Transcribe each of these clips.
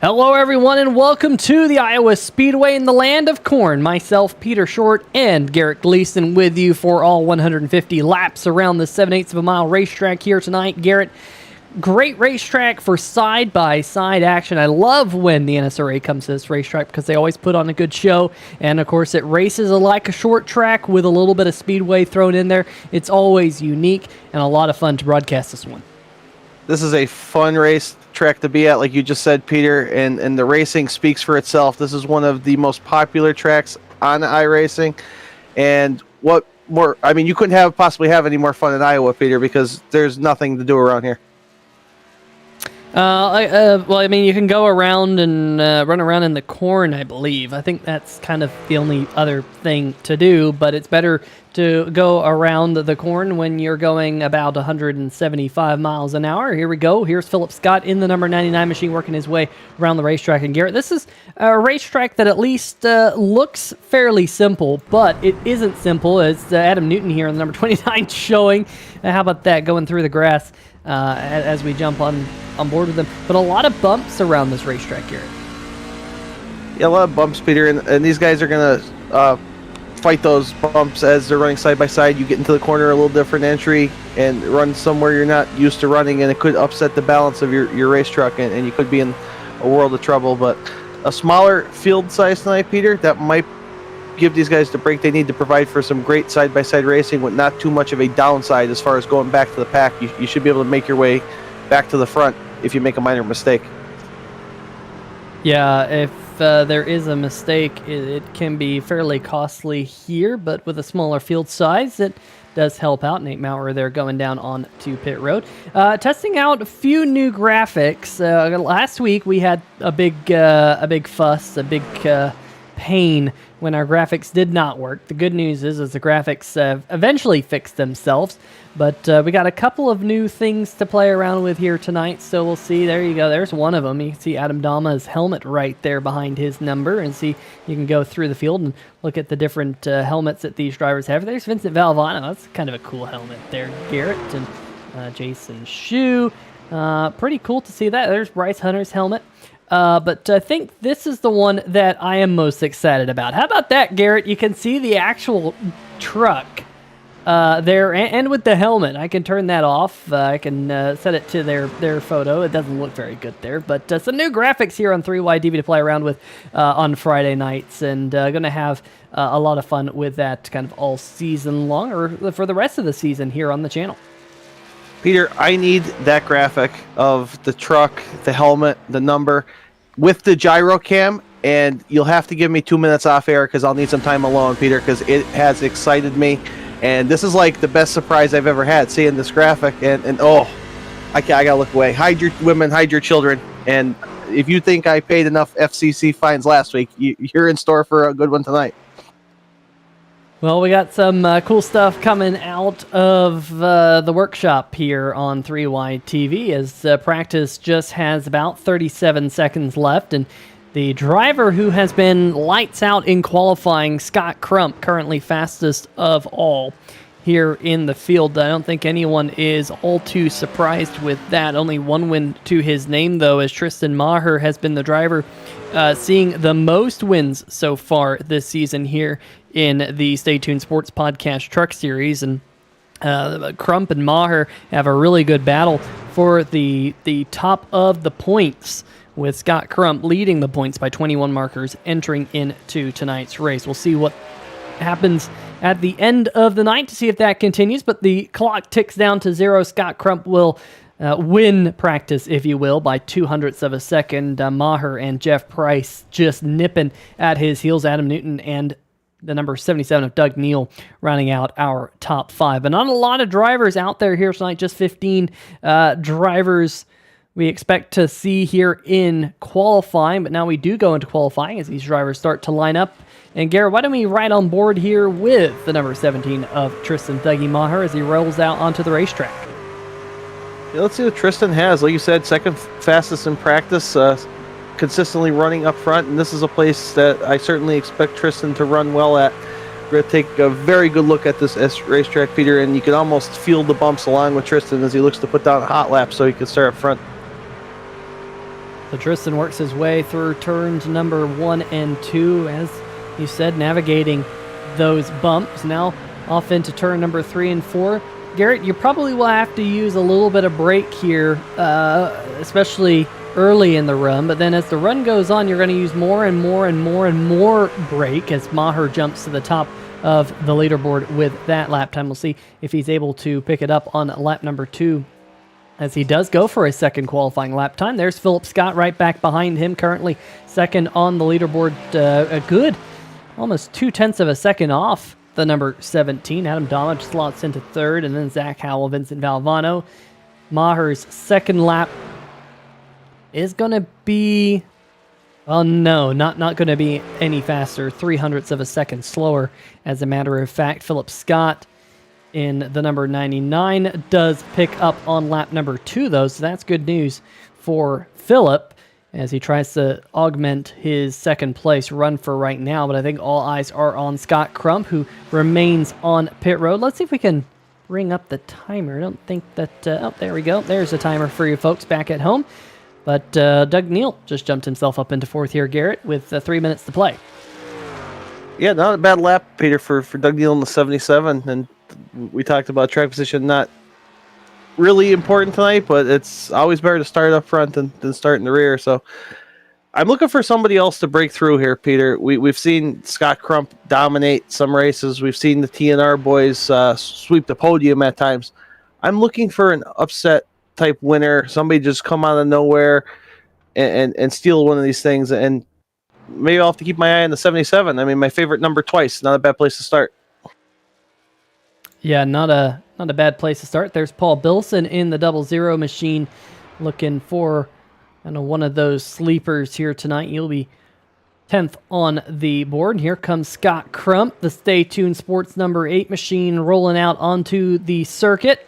Hello everyone and welcome to the Iowa Speedway in the land of corn. Myself, Peter Short, and Garrett Gleason with you for all 150 laps around the 7/8 of a mile racetrack here tonight. Garrett, great racetrack for side-by-side action. I love when the NSRA comes to this racetrack because they always put on a good show. And of course, it races like a short track with a little bit of speedway thrown in there. It's always unique and a lot of fun to broadcast this one. This is a fun race track to be at, like you just said, Peter, and the racing speaks for itself. This is one of the most popular tracks on iRacing, and what more, I mean, you couldn't possibly have any more fun in Iowa, Peter, because there's nothing to do around here. Well, I mean, you can go around and run around in the corn, I believe. I think that's kind of the only other thing to do, but it's better to go around the corn when you're going about 175 miles an hour. Here we go. Here's Philip Scott in the number 99 machine working his way around the racetrack. And Garrett, this is a racetrack that at least looks fairly simple, but it isn't simple, as Adam Newton here in the number 29 showing. How about that, going through the grass as we jump on board with them. But a lot of bumps around this racetrack, Garrett. Yeah, a lot of bumps, Peter, and these guys are going to fight those bumps as they're running side by side. You get into the corner, a little different entry, and run somewhere you're not used to running, and it could upset the balance of your race truck, and you could be in a world of trouble. But a smaller field size tonight, Peter, that might give these guys the break they need to provide for some great side-by-side racing with not too much of a downside as far as going back to the pack. You should be able to make your way back to the front if you make a minor mistake. Yeah, if there is a mistake, it can be fairly costly here, but with a smaller field size, it does help out. Nate Maurer there going down on to pit road. Testing out a few new graphics. Last week we had a big fuss, a big pain when our graphics did not work. The good news is the graphics eventually fixed themselves, but we got a couple of new things to play around with here tonight, so we'll see. There you go. There's one of them. You can see Adam Dama's helmet right there behind his number, and see you can go through the field and look at the different helmets that these drivers have. There's Vincent Valvano. That's kind of a cool helmet there, Garrett, and Jason Shue. Pretty cool to see that. There's Bryce Hunter's helmet. But I think this is the one that I am most excited about. How about that, Garrett? You can see the actual truck there, and with the helmet. I can turn that off. I can set it to their photo. It doesn't look very good there, but some new graphics here on 3YTV to play around with on Friday nights, and going to have a lot of fun with that kind of all season long, or for the rest of the season here on the channel. Peter, I need that graphic of the truck, the helmet, the number, with the gyro cam, and you'll have to give me 2 minutes off air because I'll need some time alone, Peter, because it has excited me. And this is like the best surprise I've ever had, seeing this graphic. And oh, I gotta look away. Hide your women, hide your children. And if you think I paid enough FCC fines last week, you're in store for a good one tonight. Well, we got some cool stuff coming out of the workshop here on 3YTV, as practice just has about 37 seconds left, and the driver who has been lights out in qualifying, Scott Crump, currently fastest of all here in the field. I don't think anyone is all too surprised with that. Only one win to his name, though, as Tristan Maher has been the driver seeing the most wins so far this season here in the Stay Tuned Sports Podcast Truck Series. And Crump and Maher have a really good battle for the top of the points, with Scott Crump leading the points by 21 markers entering into tonight's race. We'll see what happens at the end of the night to see if that continues, but the clock ticks down to 0. Scott Crump will win practice, if you will, by 0.02 of a second. Maher and Jeff Price just nipping at his heels. Adam Newton and the number 77 of Doug Neal rounding out our top 5. But not a lot of drivers out there here tonight, just 15 drivers we expect to see here in qualifying. But now we do go into qualifying as these drivers start to line up. And Garrett, why don't we ride on board here with the number 17 of Tristan Thuggy Maher as he rolls out onto the racetrack. Yeah, let's see what Tristan has. Like you said, second fastest in practice, consistently running up front, and this is a place that I certainly expect Tristan to run well at. We're going to take a very good look at this racetrack, Peter, and you can almost feel the bumps along with Tristan as he looks to put down a hot lap so he can start up front. So Tristan works his way through turns number 1 and 2, as you said, navigating those bumps. Now off into turn number 3 and 4. Garrett, you probably will have to use a little bit of brake here, especially early in the run, but then as the run goes on, you're going to use more and more and more and more brake as Maher jumps to the top of the leaderboard with that lap time. We'll see if he's able to pick it up on lap number 2 as he does go for a second qualifying lap time. There's Philip Scott right back behind him, currently second on the leaderboard, a good almost 0.2 of a second off the number 17. Adam Dommage slots into third, and then Zach Howell, Vincent Valvano. Maher's second lap is going to be, well, no, not going to be any faster. 0.03 of a second slower. As a matter of fact, Philip Scott in the number 99 does pick up on lap number 2, though, so that's good news for Philip as he tries to augment his second place run for right now. But I think all eyes are on Scott Crump, who remains on pit road. Let's see if we can bring up the timer. I don't think that, oh, there we go. There's a timer for you folks back at home. But Doug Neal just jumped himself up into fourth here, Garrett, with 3 minutes to play. Yeah, not a bad lap, Peter, for Doug Neal in the 77. And we talked about track position not really important tonight, but it's always better to start up front than start in the rear. So I'm looking for somebody else to break through here, Peter. We've seen Scott Crump dominate some races. We've seen the TNR boys sweep the podium at times. I'm looking for an upset type winner, somebody just come out of nowhere and steal one of these things. And maybe I'll have to keep my eye on the 77. I mean, my favorite number twice. Not a bad place to start. Yeah, not a bad place to start. There's Paul Bilson in the 00 machine, looking for one of those sleepers here tonight. He'll be 10th on the board. And here comes Scott Crump, the Stay Tuned Sports number 8 machine, rolling out onto the circuit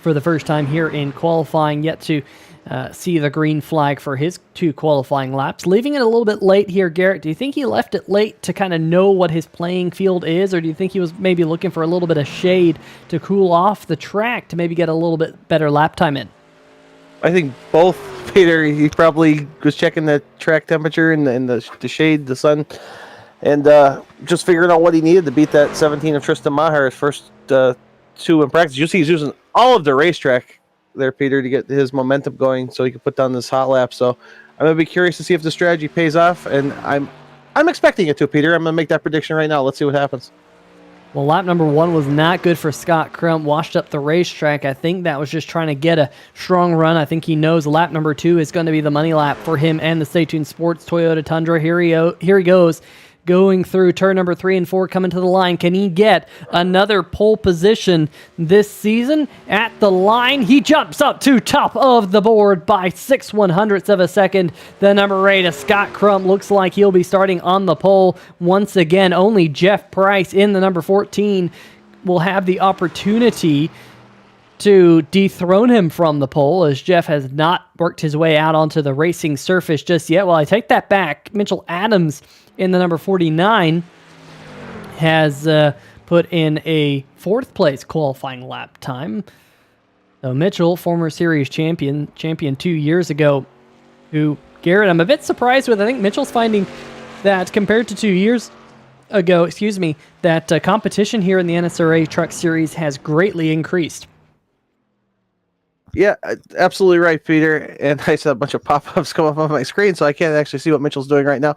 for the first time here in qualifying, yet to see the green flag for his 2 qualifying laps. Leaving it a little bit late here, Garrett. Do you think he left it late to kind of know what his playing field is, or do you think he was maybe looking for a little bit of shade to cool off the track to maybe get a little bit better lap time in? I think both, Peter. He probably was checking the track temperature and the shade, the sun, and just figuring out what he needed to beat that 17 of Tristan Maher, his first 2 in practice. You see he's using all of the racetrack there, Peter, to get his momentum going so he can put down this hot lap. So I'm going to be curious to see if the strategy pays off, and I'm expecting it to, Peter. I'm going to make that prediction right now. Let's see what happens. Well, lap number 1 was not good for Scott Crump. Washed up the racetrack. I think that was just trying to get a strong run. I think he knows lap number 2 is going to be the money lap for him and the Stay Tuned Sports Toyota Tundra. Here he goes. Going through turn number 3 and 4, coming to the line. Can he get another pole position this season? At the line, he jumps up to top of the board by 6/100ths of a second. The number 8 of Scott Crump looks like he'll be starting on the pole once again. Only Jeff Price in the number 14 will have the opportunity to dethrone him from the pole, as Jeff has not worked his way out onto the racing surface just yet. Well, I take that back. Mitchell Adams in the number 49 has put in a 4th place qualifying lap time. So Mitchell, former series champion 2 years ago, who, Garrett, I'm a bit surprised with. I think Mitchell's finding that compared to 2 years ago, that competition here in the NSRA Truck Series has greatly increased. Yeah, absolutely right, Peter. And I saw a bunch of pop-ups come up on my screen, so I can't actually see what Mitchell's doing right now.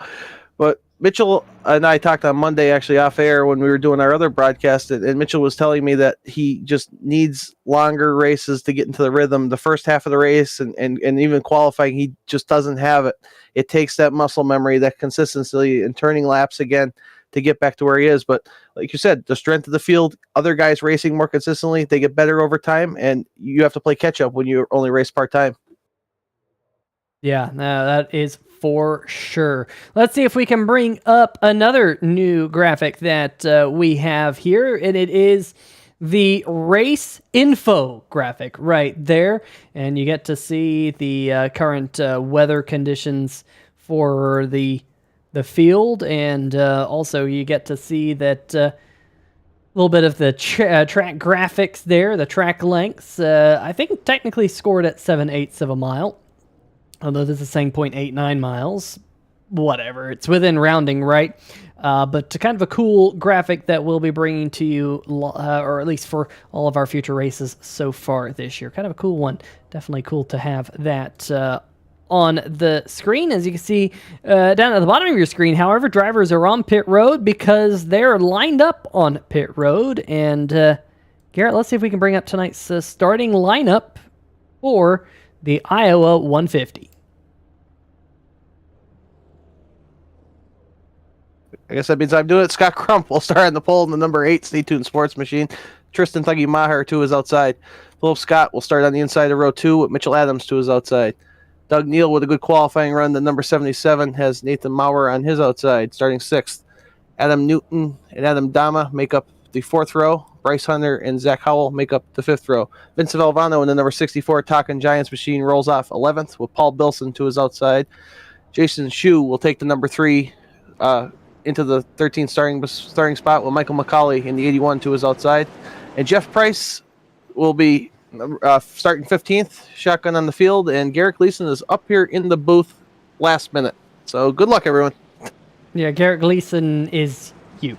But Mitchell and I talked on Monday, actually off air, when we were doing our other broadcast, and Mitchell was telling me that he just needs longer races to get into the rhythm. The first half of the race and even qualifying, he just doesn't have it. It takes that muscle memory, that consistency, and turning laps again to get back to where he is. But like you said, the strength of the field, other guys racing more consistently, they get better over time, and you have to play catch up when you only race part-time. Yeah, no, that is for sure. Let's see if we can bring up another new graphic that we have here, and it is the race info graphic right there. And you get to see the current weather conditions for the field, and also you get to see that little bit of the track graphics there, the track lengths. I think technically scored at 7/8 of a mile. although this is saying 0.89 miles. Whatever, it's within rounding, right? But kind of a cool graphic that we'll be bringing to you, or at least for all of our future races so far this year. Kind of a cool one. Definitely cool to have that on the screen. As you can see down at the bottom of your screen, however, drivers are on pit road because they're lined up on pit road. And Garrett, let's see if we can bring up tonight's starting lineup for the Iowa 150. I guess that means I'm doing it. Scott Crump will start on the pole in the number 8 Stay Tuned Sports Machine. Tristan Thuggy Maher to his outside. Philip Scott will start on the inside of row 2 with Mitchell Adams to his outside. Doug Neal with a good qualifying run. The number 77 has Nathan Maurer on his outside, starting 6th. Adam Newton and Adam Dama make up the 4th row. Bryce Hunter and Zach Howell make up the 5th row. Vincent Valvano in the number 64 Talkin' Giants machine rolls off 11th with Paul Bilson to his outside. Jason Shue will take the number 3 into the 13th starting spot with Michael McCauley in the 81 to his outside. And Jeff Price will be starting 15th, shotgun on the field, and Garrett Gleason is up here in the booth last minute. So good luck, everyone. Yeah, Garrett Gleason is you.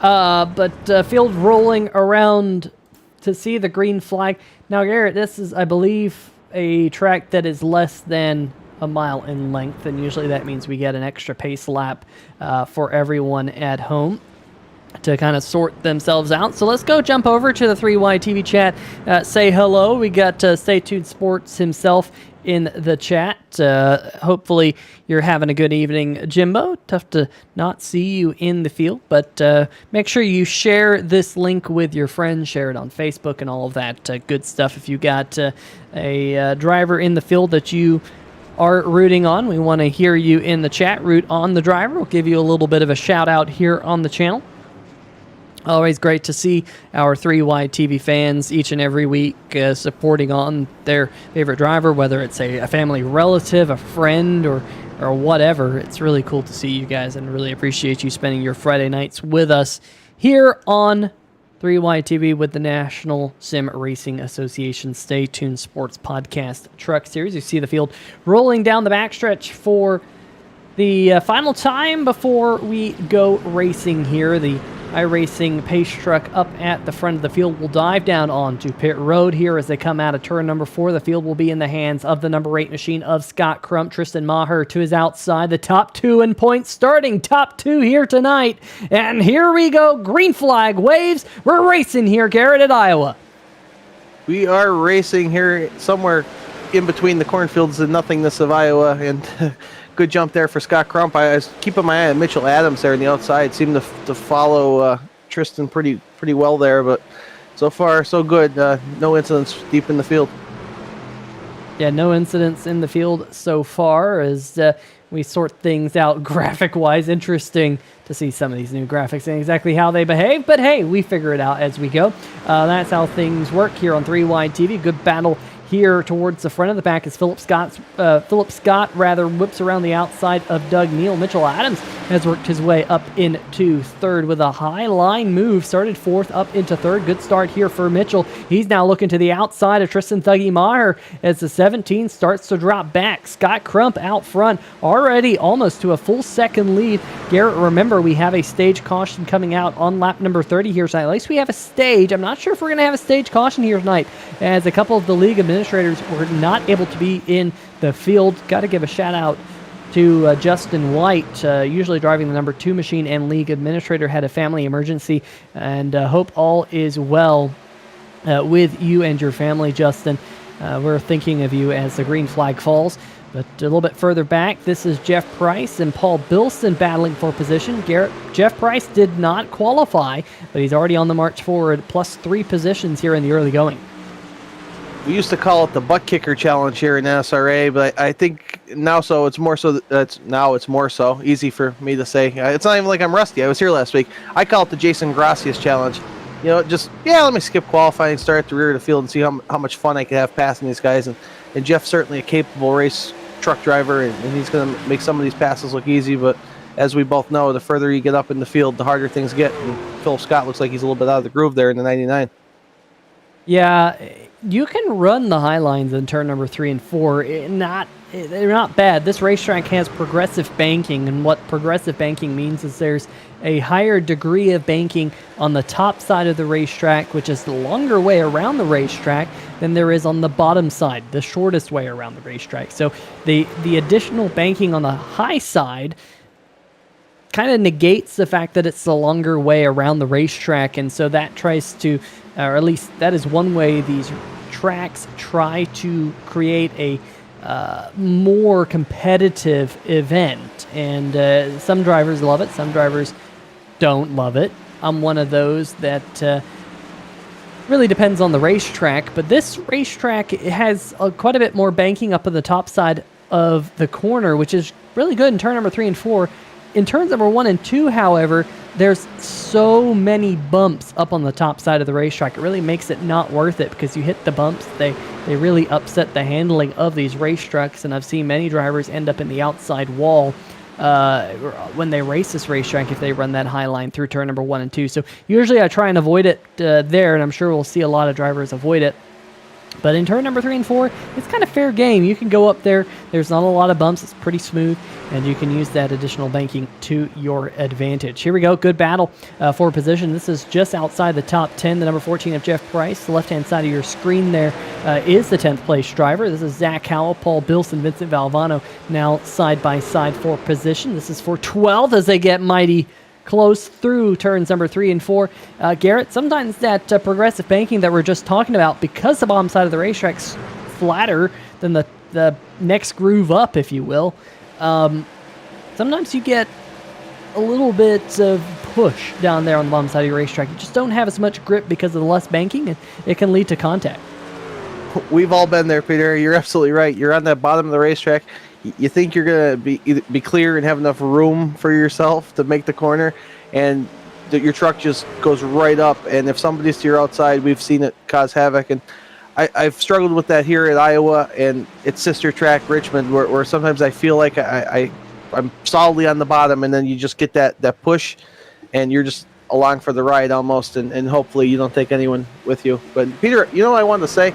But field rolling around to see the green flag. Now, Garrett, this is, I believe, a track that is less than a mile in length, and usually that means we get an extra pace lap for everyone at home to kind of sort themselves out. So let's go jump over to the 3Y TV chat, say hello. We got Stay Tuned Sports himself in the chat. Hopefully you're having a good evening, Jimbo. Tough to not see you in the field, but make sure you share this link with your friends, share it on Facebook and all of that good stuff. If you got a driver in the field that you are rooting on, we want to hear you in the chat. Root on the driver. We'll give you a little bit of a shout out here on the channel. Always great to see our 3Y TV fans each and every week supporting on their favorite driver, whether it's a family relative, a friend, or whatever. It's really cool to see you guys and really appreciate you spending your Friday nights with us here on 3Y TV with the National Sim Racing Association Stay Tuned Sports Podcast Truck Series. You see the field rolling down the backstretch for the final time before we go racing here. The iRacing Pace Truck up at the front of the field will dive down onto pit road here as they come out of turn number 4. The field will be in the hands of the number 8 machine of Scott Crump. Tristan Maher to his outside. The top 2 in points starting. Top 2 here tonight. And here we go. Green flag waves. We're racing here, Garrett, at Iowa. We are racing here somewhere in between the cornfields and nothingness of Iowa, and good jump there for Scott Crump. I was keeping my eye on Mitchell Adams there on the outside. Seemed to follow Tristan pretty well there, but so far so good. No incidents deep in the field. Yeah, no incidents in the field so far as we sort things out graphic-wise. Interesting to see some of these new graphics and exactly how they behave, but hey, we figure it out as we go. That's how things work here on 3Y TV. Good battle here towards the front of the pack as Philip Scott whips around the outside of Doug Neal. Mitchell Adams has worked his way up into 3rd with a high line move. Started 4th up into 3rd. Good start here for Mitchell. He's now looking to the outside of Tristan Thuggy Maher as the 17 starts to drop back. Scott Crump out front, already almost to a full second lead. Garrett, remember we have a stage caution coming out on lap number 30 here tonight. At least we have a stage. I'm not sure if we're going to have a stage caution here tonight, as a couple of the league administrators were not able to be in the field. Got to give a shout out to Justin White, usually driving the number 2 machine and league administrator, had a family emergency, and hope all is well with you and your family, Justin. We're thinking of you as the green flag falls. But a little bit further back, this is Jeff Price and Paul Bilson battling for position. Jeff Price did not qualify, but he's already on the march forward, plus 3 positions here in the early going. We used to call it the butt kicker challenge here in NSRA, but I think now it's more so easy for me to say. It's not even like I'm rusty. I was here last week. I call it the Jason Gracias challenge. You know, let me skip qualifying, start at the rear of the field and see how much fun I could have passing these guys. And Jeff's certainly a capable race truck driver, and he's going to make some of these passes look easy, but as we both know, the further you get up in the field, the harder things get. And Phil Scott looks like he's a little bit out of the groove there in the 99. Yeah, you can run the high lines in turn number 3 and 4, not they're not bad. This racetrack has progressive banking, and what progressive banking means is there's a higher degree of banking on the top side of the racetrack, which is the longer way around the racetrack, than there is on the bottom side, the shortest way around the racetrack. So the additional banking on the high side kind of negates the fact that it's the longer way around the racetrack, and so that tries to, or at least that is one way these tracks try to create a more competitive event. And some drivers love it, some drivers don't love it. I'm one of those that really depends on the racetrack, but this racetrack has quite a bit more banking up on the top side of the corner, which is really good in turn number 3 and 4. In turns number 1 and 2, however, there's so many bumps up on the top side of the racetrack. It really makes it not worth it, because you hit the bumps, they really upset the handling of these race trucks, and I've seen many drivers end up in the outside wall when they race this racetrack if they run that high line through turn number 1 and 2. So usually I try and avoid it there, and I'm sure we'll see a lot of drivers avoid it. But in turn number 3 and 4, it's kind of fair game. You can go up there. There's not a lot of bumps. It's pretty smooth, and you can use that additional banking to your advantage. Here we go. Good battle for position. This is just outside the top 10. The number 14 of Jeff Price. The left-hand side of your screen there is the 10th place driver. This is Zach Howell, Paul Bilson, Vincent Valvano now side by side for position. This is for 12th as they get mighty close through turns number 3 and 4. Garrett, sometimes that progressive banking that we're just talking about, because the bottom side of the racetrack's flatter than the next groove up, if you will, sometimes you get a little bit of push down there on the bottom side of your racetrack. You just don't have as much grip because of the less banking, and it can lead to contact. We've all been there, Peter. You're absolutely right. You're on that bottom of the racetrack. You think you're going to be clear and have enough room for yourself to make the corner, and your truck just goes right up. And if somebody's to your outside, we've seen it cause havoc. And I've struggled with that here at Iowa and its sister track, Richmond, where sometimes I feel like I'm solidly on the bottom, and then you just get that push, and you're just along for the ride almost, and hopefully you don't take anyone with you. But Peter, you know what I wanted to say?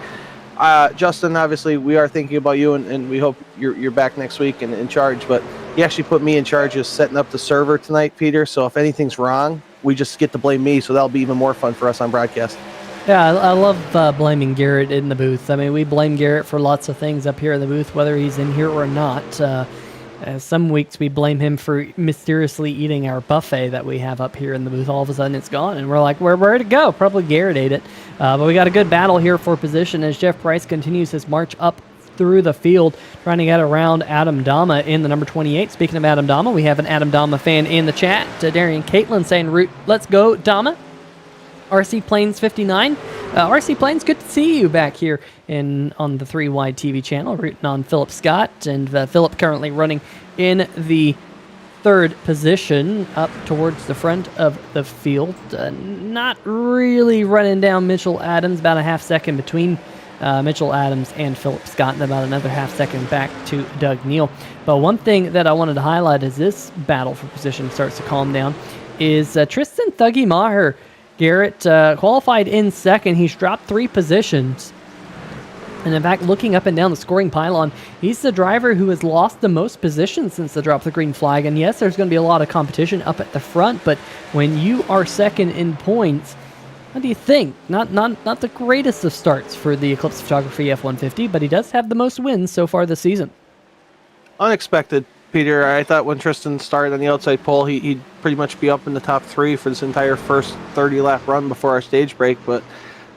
Justin, obviously, we are thinking about you, and we hope you're back next week and in charge. But he actually put me in charge of setting up the server tonight, Peter. So if anything's wrong, we just get to blame me. So that'll be even more fun for us on broadcast. Yeah, I love blaming Garrett in the booth. I mean, we blame Garrett for lots of things up here in the booth, whether he's in here or not. Some weeks we blame him for mysteriously eating our buffet that we have up here in the booth. All of a sudden it's gone, and we're like, where'd it go? Probably Garrett ate it. But we got a good battle here for position as Jeff Price continues his march up through the field, trying to get around Adam Dama in the number 28. Speaking of Adam Dama, we have an Adam Dama fan in the chat. Darian Caitlin saying, let's go, Dama. RC Plains 59. RC Plains, good to see you back here on the 3 Wide TV channel, rooting on Philip Scott. And Philip currently running in the 3rd position up towards the front of the field. Not really running down Mitchell Adams, about a half second between Mitchell Adams and Philip Scott, and about another half second back to Doug Neal. But one thing that I wanted to highlight as this battle for position starts to calm down is Tristan Thuggy Maher. Garrett qualified in 2nd. He's dropped 3 positions. And in fact, looking up and down the scoring pylon, he's the driver who has lost the most positions since the drop of the green flag. And yes, there's going to be a lot of competition up at the front, but when you are 2nd in points, what do you think? Not the greatest of starts for the Eclipse Photography F-150, but he does have the most wins so far this season. Unexpected, Peter. I thought when Tristan started on the outside pole, he'd pretty much be up in the top 3 for this entire first 30-lap run before our stage break, but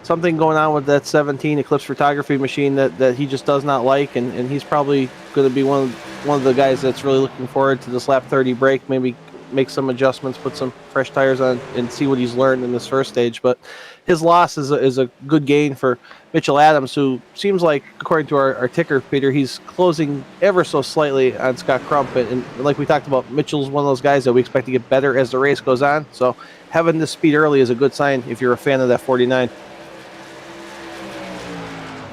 something going on with that 17 Eclipse Photography machine that he just does not like, and he's probably going to be one of the guys that's really looking forward to this lap 30 break, maybe make some adjustments, put some fresh tires on, and see what he's learned in this first stage. But his loss is a good gain for Mitchell Adams, who seems like, according to our ticker, Peter, he's closing ever so slightly on Scott Crump. And like we talked about, Mitchell's one of those guys that we expect to get better as the race goes on. So having this speed early is a good sign if you're a fan of that 49.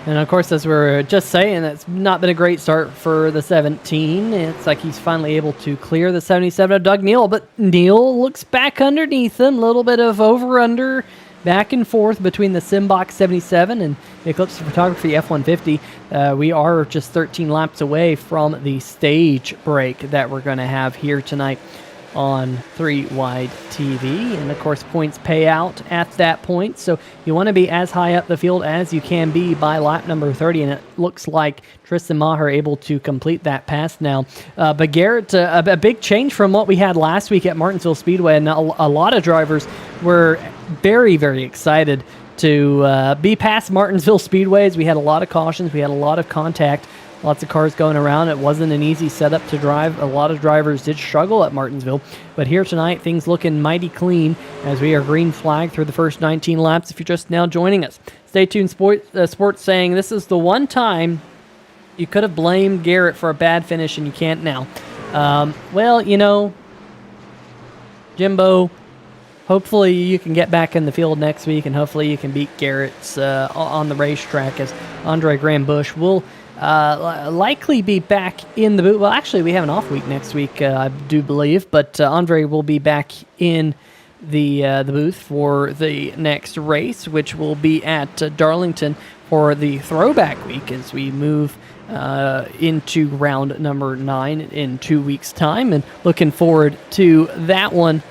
And of course, as we're just saying, it's not been a great start for the 17. It's like he's finally able to clear the 77 of Doug Neal, but Neal looks back underneath him. A little bit of over-under back and forth between the Simbox 77 and the Eclipse Photography F-150. We are just 13 laps away from the stage break that we're going to have here tonight on 3 Wide TV, and of course points pay out at that point, so you want to be as high up the field as you can be by lap number 30, and it looks like Tristan Maher able to complete that pass now. But Garrett, a big change from what we had last week at Martinsville Speedway, and a lot of drivers were very, very excited to be past Martinsville Speedways. We had a lot of cautions, we had a lot of contact, lots of cars going around. It wasn't an easy setup to drive. A lot of drivers did struggle at Martinsville. But here tonight, things looking mighty clean as we are green flag through the first 19 laps if you're just now joining us. Stay tuned, Sports saying this is the one time you could have blamed Garrett for a bad finish and you can't now. Well, you know, Jimbo, hopefully you can get back in the field next week, and hopefully you can beat Garrett's on the racetrack, as Andre Graham-Busch will likely be back in the booth. Well, actually, we have an off week next week, I do believe, but Andre will be back in the booth for the next race, which will be at Darlington for the throwback week as we move into round number 9 in 2 weeks' time, and looking forward to that one.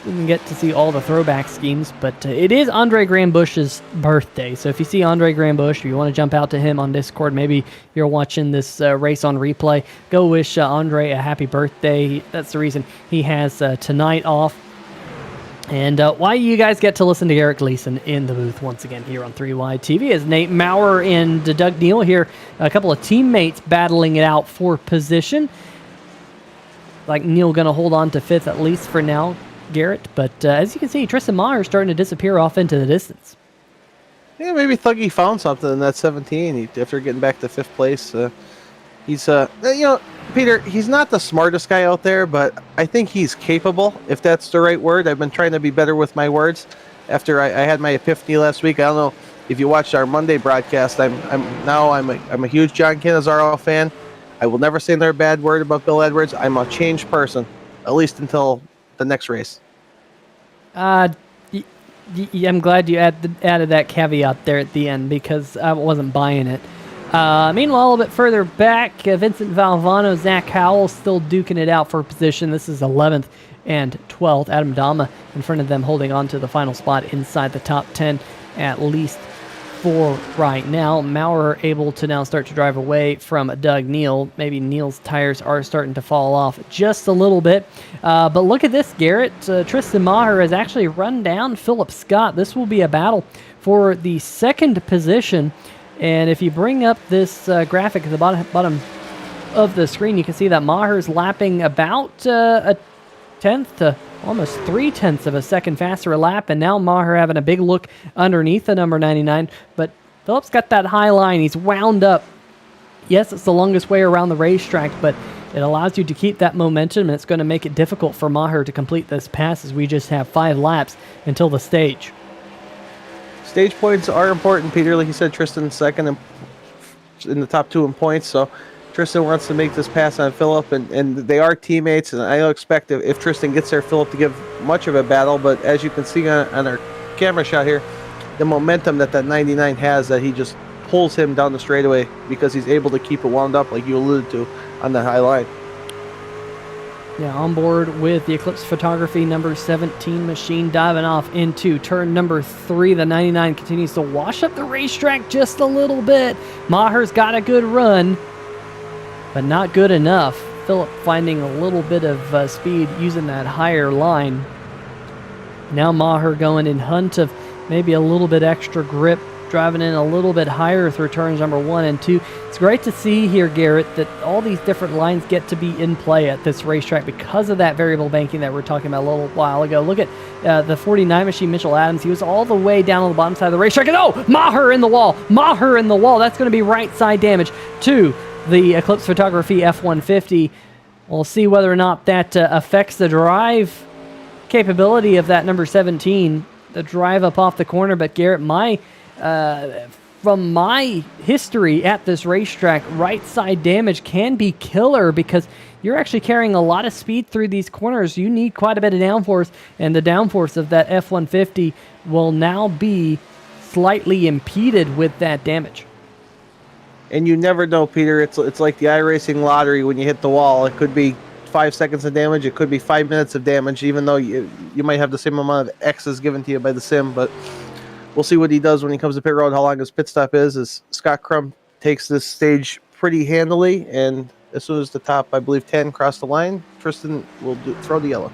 We can get to see all the throwback schemes, but it is Andre Graham-Busch's birthday. So if you see Andre Graham-Busch, if you want to jump out to him on Discord, maybe you're watching this race on replay, go wish Andre a happy birthday. That's the reason he has tonight off. And why you guys get to listen to Garrett Gleason in the booth once again here on 3 Wide TV as Nate Maurer and Doug Neal here, a couple of teammates battling it out for position. Like Neal going to hold on to 5th at least for now, Garrett, but as you can see, Tristan Maher is starting to disappear off into the distance. Yeah, maybe Thuggy found something in that 17 after getting back to 5th place. He's, you know, Peter, he's not the smartest guy out there, but I think he's capable, if that's the right word. I've been trying to be better with my words after I had my epiphany last week. I don't know if you watched our Monday broadcast. I'm a huge John Cannizzaro fan. I will never say another bad word about Bill Edwards. I'm a changed person, at least until the next race. I'm glad you added that caveat there at the end, because I wasn't buying it. Meanwhile, a little bit further back, Vincent Valvano, Zach Howell still duking it out for position. This is 11th and 12th. Adam Dama in front of them, holding on to the final spot inside the top 10, at least for right now. Maurer able to now start to drive away from Doug Neal. Maybe Neal's tires are starting to fall off just a little bit. But look at this, Garrett. Tristan Maher has actually run down Philip Scott. This will be a battle for the second position. And if you bring up this graphic at the bottom of the screen, you can see that Maher's lapping about a tenth to almost 3/10 of a second faster a lap, and now Maher having a big look underneath the number 99, but Philip's got that high line. He's wound up. Yes, it's the longest way around the racetrack, but it allows you to keep that momentum, and it's going to make it difficult for Maher to complete this pass, as we just have 5 laps until the stage. Stage points are important, Peter. Like you said, Tristan's second in the top 2 in points, so Tristan wants to make this pass on Philip, and they are teammates, and I don't expect if Tristan gets there, Philip to give much of a battle, but as you can see on our camera shot here, the momentum that 99 has, that he just pulls him down the straightaway because he's able to keep it wound up, like you alluded to, on that high line. Yeah, on board with the Eclipse Photography number 17 machine, diving off into turn number 3. The 99 continues to wash up the racetrack just a little bit. Maher's got a good run, but not good enough. Philip finding a little bit of speed using that higher line. Now Maher going in hunt of maybe a little bit extra grip, driving in a little bit higher through turns number 1 and 2. It's great to see here, Garrett, that all these different lines get to be in play at this racetrack because of that variable banking that we were talking about a little while ago. Look at the 49 machine, Mitchell Adams. He was all the way down on the bottom side of the racetrack, and oh, Maher in the wall. Maher in the wall. That's going to be right side damage to the Eclipse Photography F-150. We'll see whether or not that affects the drive capability of that number 17, the drive up off the corner. But Garrett, from my history at this racetrack, right side damage can be killer because you're actually carrying a lot of speed through these corners. You need quite a bit of downforce, and the downforce of that F-150 will now be slightly impeded with that damage. And you never know, Peter. It's like the iRacing lottery when you hit the wall. It could be 5 seconds of damage. It could be 5 minutes of damage, even though you might have the same amount of X's given to you by the sim. But we'll see what he does when he comes to pit road, how long his pit stop is, as Scott Crump takes this stage pretty handily. And as soon as the top, I believe, 10 cross the line, Tristan will throw the yellow.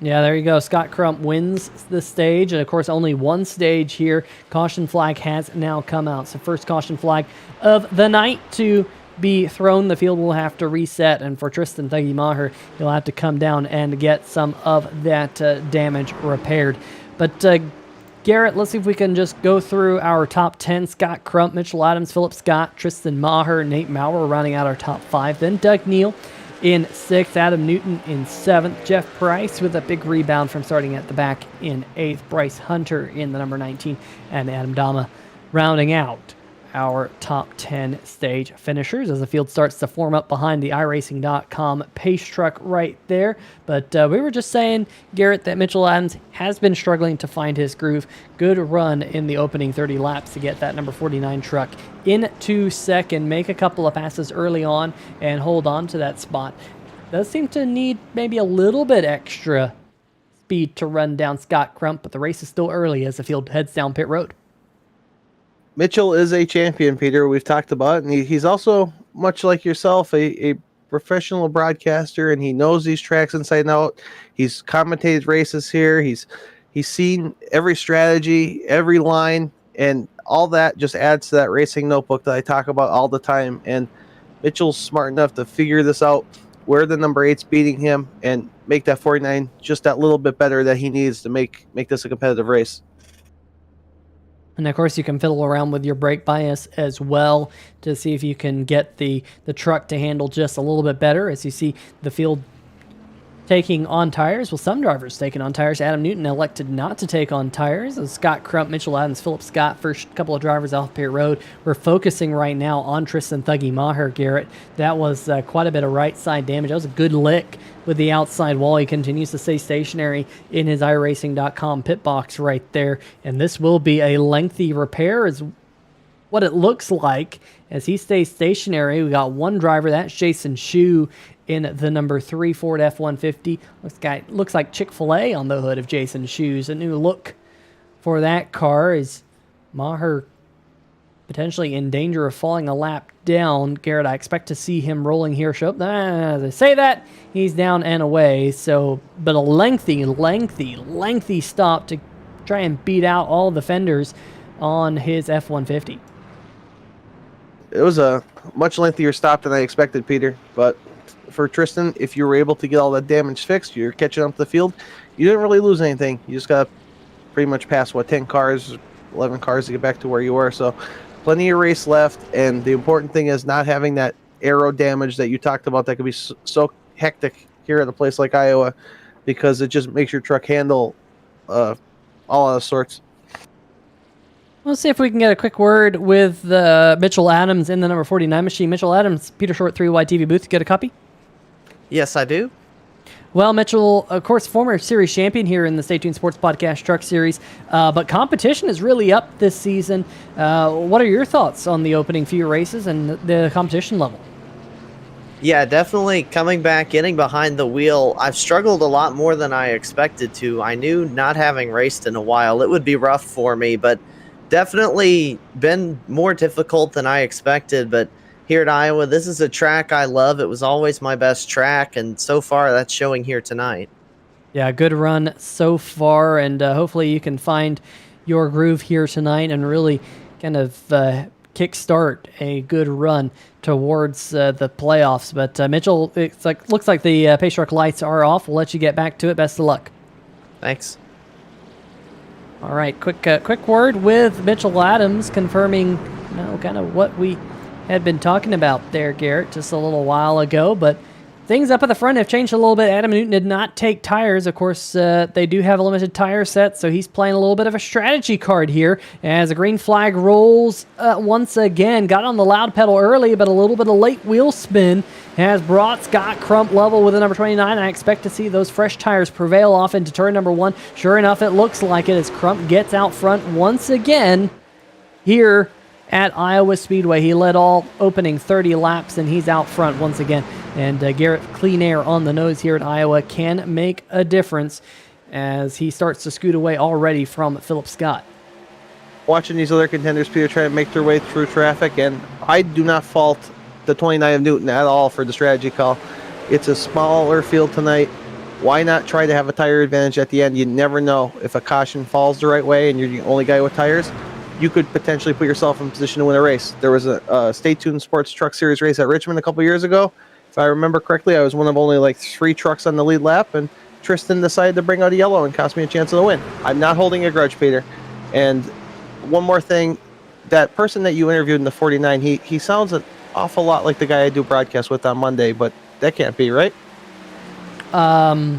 Yeah, there you go. Scott Crump wins the stage, and of course only one stage here. Caution flag has now come out. So first caution flag of the night to be thrown. The field will have to reset, and for Tristan Thuggy Maher, he'll have to come down and get some of that damage repaired. But Garrett, let's see if we can just go through our top 10. Scott Crump, Mitchell Adams, Philip Scott, Tristan Maher, Nate Maurer rounding out our top 5. Then Doug Neal in 6th, Adam Newton in 7th, Jeff Price with a big rebound from starting at the back in 8th, Bryce Hunter in the number 19, and Adam Dama rounding out our top 10 stage finishers as the field starts to form up behind the iRacing.com pace truck right there. But we were just saying, Garrett, that Mitchell Adams has been struggling to find his groove. Good run in the opening 30 laps to get that number 49 truck into second, make a couple of passes early on, and hold on to that spot. Does seem to need maybe a little bit extra speed to run down Scott Crump, but the race is still early as the field heads down pit road. Mitchell is a champion, Peter. We've talked about it, and he's also, much like yourself, a professional broadcaster, and he knows these tracks inside and out. He's commentated races here. He's seen every strategy, every line, and all that just adds to that racing notebook that I talk about all the time. And Mitchell's smart enough to figure this out, where the number 8's beating him, and make that 49 just that little bit better that he needs to make this a competitive race. And of course, you can fiddle around with your brake bias as well to see if you can get the truck to handle just a little bit better. As you see the field taking on tires. Well, some drivers taking on tires. Adam Newton elected not to take on tires. Scott Crump, Mitchell Adams, Philip Scott, first couple of drivers off pit road. We're focusing right now on Tristan Thuggy Maher, Garrett. That was quite a bit of right side damage. That was a good lick with the outside wall. He continues to stay stationary in his iRacing.com pit box right there. And this will be a lengthy repair is what it looks like as he stays stationary. We got one driver, that's Jason Shue in the number 3 Ford F-150. Looks like Chick-fil-A on the hood of Jason Shue's. A new look for that car. Is Maher potentially in danger of falling a lap down? Garrett, I expect to see him rolling here. Show up. As I say that, he's down and away. So, but a lengthy stop to try and beat out all the fenders on his F-150. It was a much lengthier stop than I expected, Peter. But for Tristan, if you were able to get all that damage fixed, you're catching up to the field, you didn't really lose anything. You just got pretty much past, 10 cars, 11 cars to get back to where you were. So plenty of race left, and the important thing is not having that aero damage that you talked about that could be so hectic here at a place like Iowa, because it just makes your truck handle all out of sorts. Let's see if we can get a quick word with Mitchell Adams in the number 49 machine. Mitchell Adams, Peter Short, 3YTV booth. Get a copy? Yes, I do. Well, Mitchell, of course, former series champion here in the Stay Tuned Sports Podcast Truck Series, but competition is really up this season. What are your thoughts on the opening few races and the competition level? Yeah, definitely coming back, getting behind the wheel. I've struggled a lot more than I expected to. I knew not having raced in a while, it would be rough for me, but definitely been more difficult than I expected. But here at Iowa, this is a track I love. It was always my best track, and so far that's showing here tonight. Yeah, good run so far, and hopefully you can find your groove here tonight and really kind of kickstart a good run towards the playoffs. But Mitchell, looks like the pace truck lights are off. We'll let you get back to it. Best of luck. Thanks. All right, quick word with Mitchell Adams, confirming kind of what we had been talking about there, Garrett, just a little while ago. But things up at the front have changed a little bit. Adam Newton did not take tires. Of course, they do have a limited tire set, so he's playing a little bit of a strategy card here as a green flag rolls once again. Got on the loud pedal early, but a little bit of late wheel spin has brought Scott Crump level with the number 29. I expect to see those fresh tires prevail off into turn number 1. Sure enough, it looks like it as Crump gets out front once again here at Iowa Speedway. He led all opening 30 laps, and he's out front once again. And Garrett Clean Air on the nose here at Iowa can make a difference as he starts to scoot away already from Philip Scott. Watching these other contenders, Peter, try to make their way through traffic, and I do not fault the 29 of Newton at all for the strategy call. It's a smaller field tonight. Why not try to have a tire advantage at the end? You never know. If a caution falls the right way and you're the only guy with tires, you could potentially put yourself in position to win a race. There was a Stay Tuned Sports Truck Series race at Richmond a couple years ago. If I remember correctly, I was one of only like 3 trucks on the lead lap, and Tristan decided to bring out a yellow and cost me a chance of the win. I'm not holding a grudge, Peter. And one more thing, that person that you interviewed in the 49, he sounds an awful lot like the guy I do broadcast with on Monday, but that can't be, right? I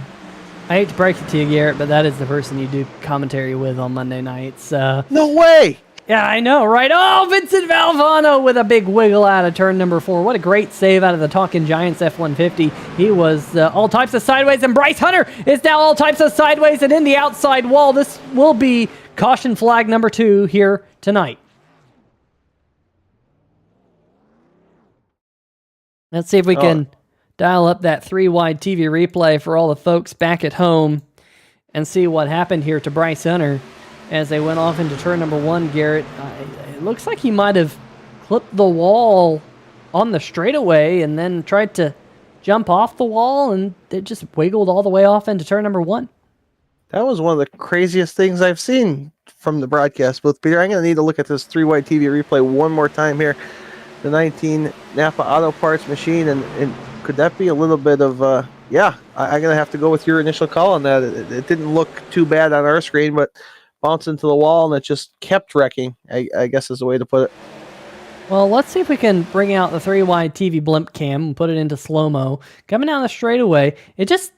hate to break it to you, Garrett, but that is the person you do commentary with on Monday nights. No way! Yeah, I know, right? Oh, Vincent Valvano with a big wiggle out of turn number 4. What a great save out of the Talking Giants F-150. He was all types of sideways, and Bryce Hunter is now all types of sideways and in the outside wall. This will be caution flag number 2 here tonight. Let's see if we can dial up that 3-wide TV replay for all the folks back at home and see what happened here to Bryce Hunter as they went off into turn number 1, Garrett. It looks like he might have clipped the wall on the straightaway and then tried to jump off the wall, and it just wiggled all the way off into turn number 1. That was one of the craziest things I've seen from the broadcast booth, Peter. I'm going to need to look at this 3-wide TV replay one more time here. The 19 Napa Auto Parts machine, and could that be a little bit of, I'm going to have to go with your initial call on that. It didn't look too bad on our screen, but bounced into the wall, and it just kept wrecking, I guess is the way to put it. Well, let's see if we can bring out the 3-wide TV blimp cam and put it into slow-mo. Coming down the straightaway, it just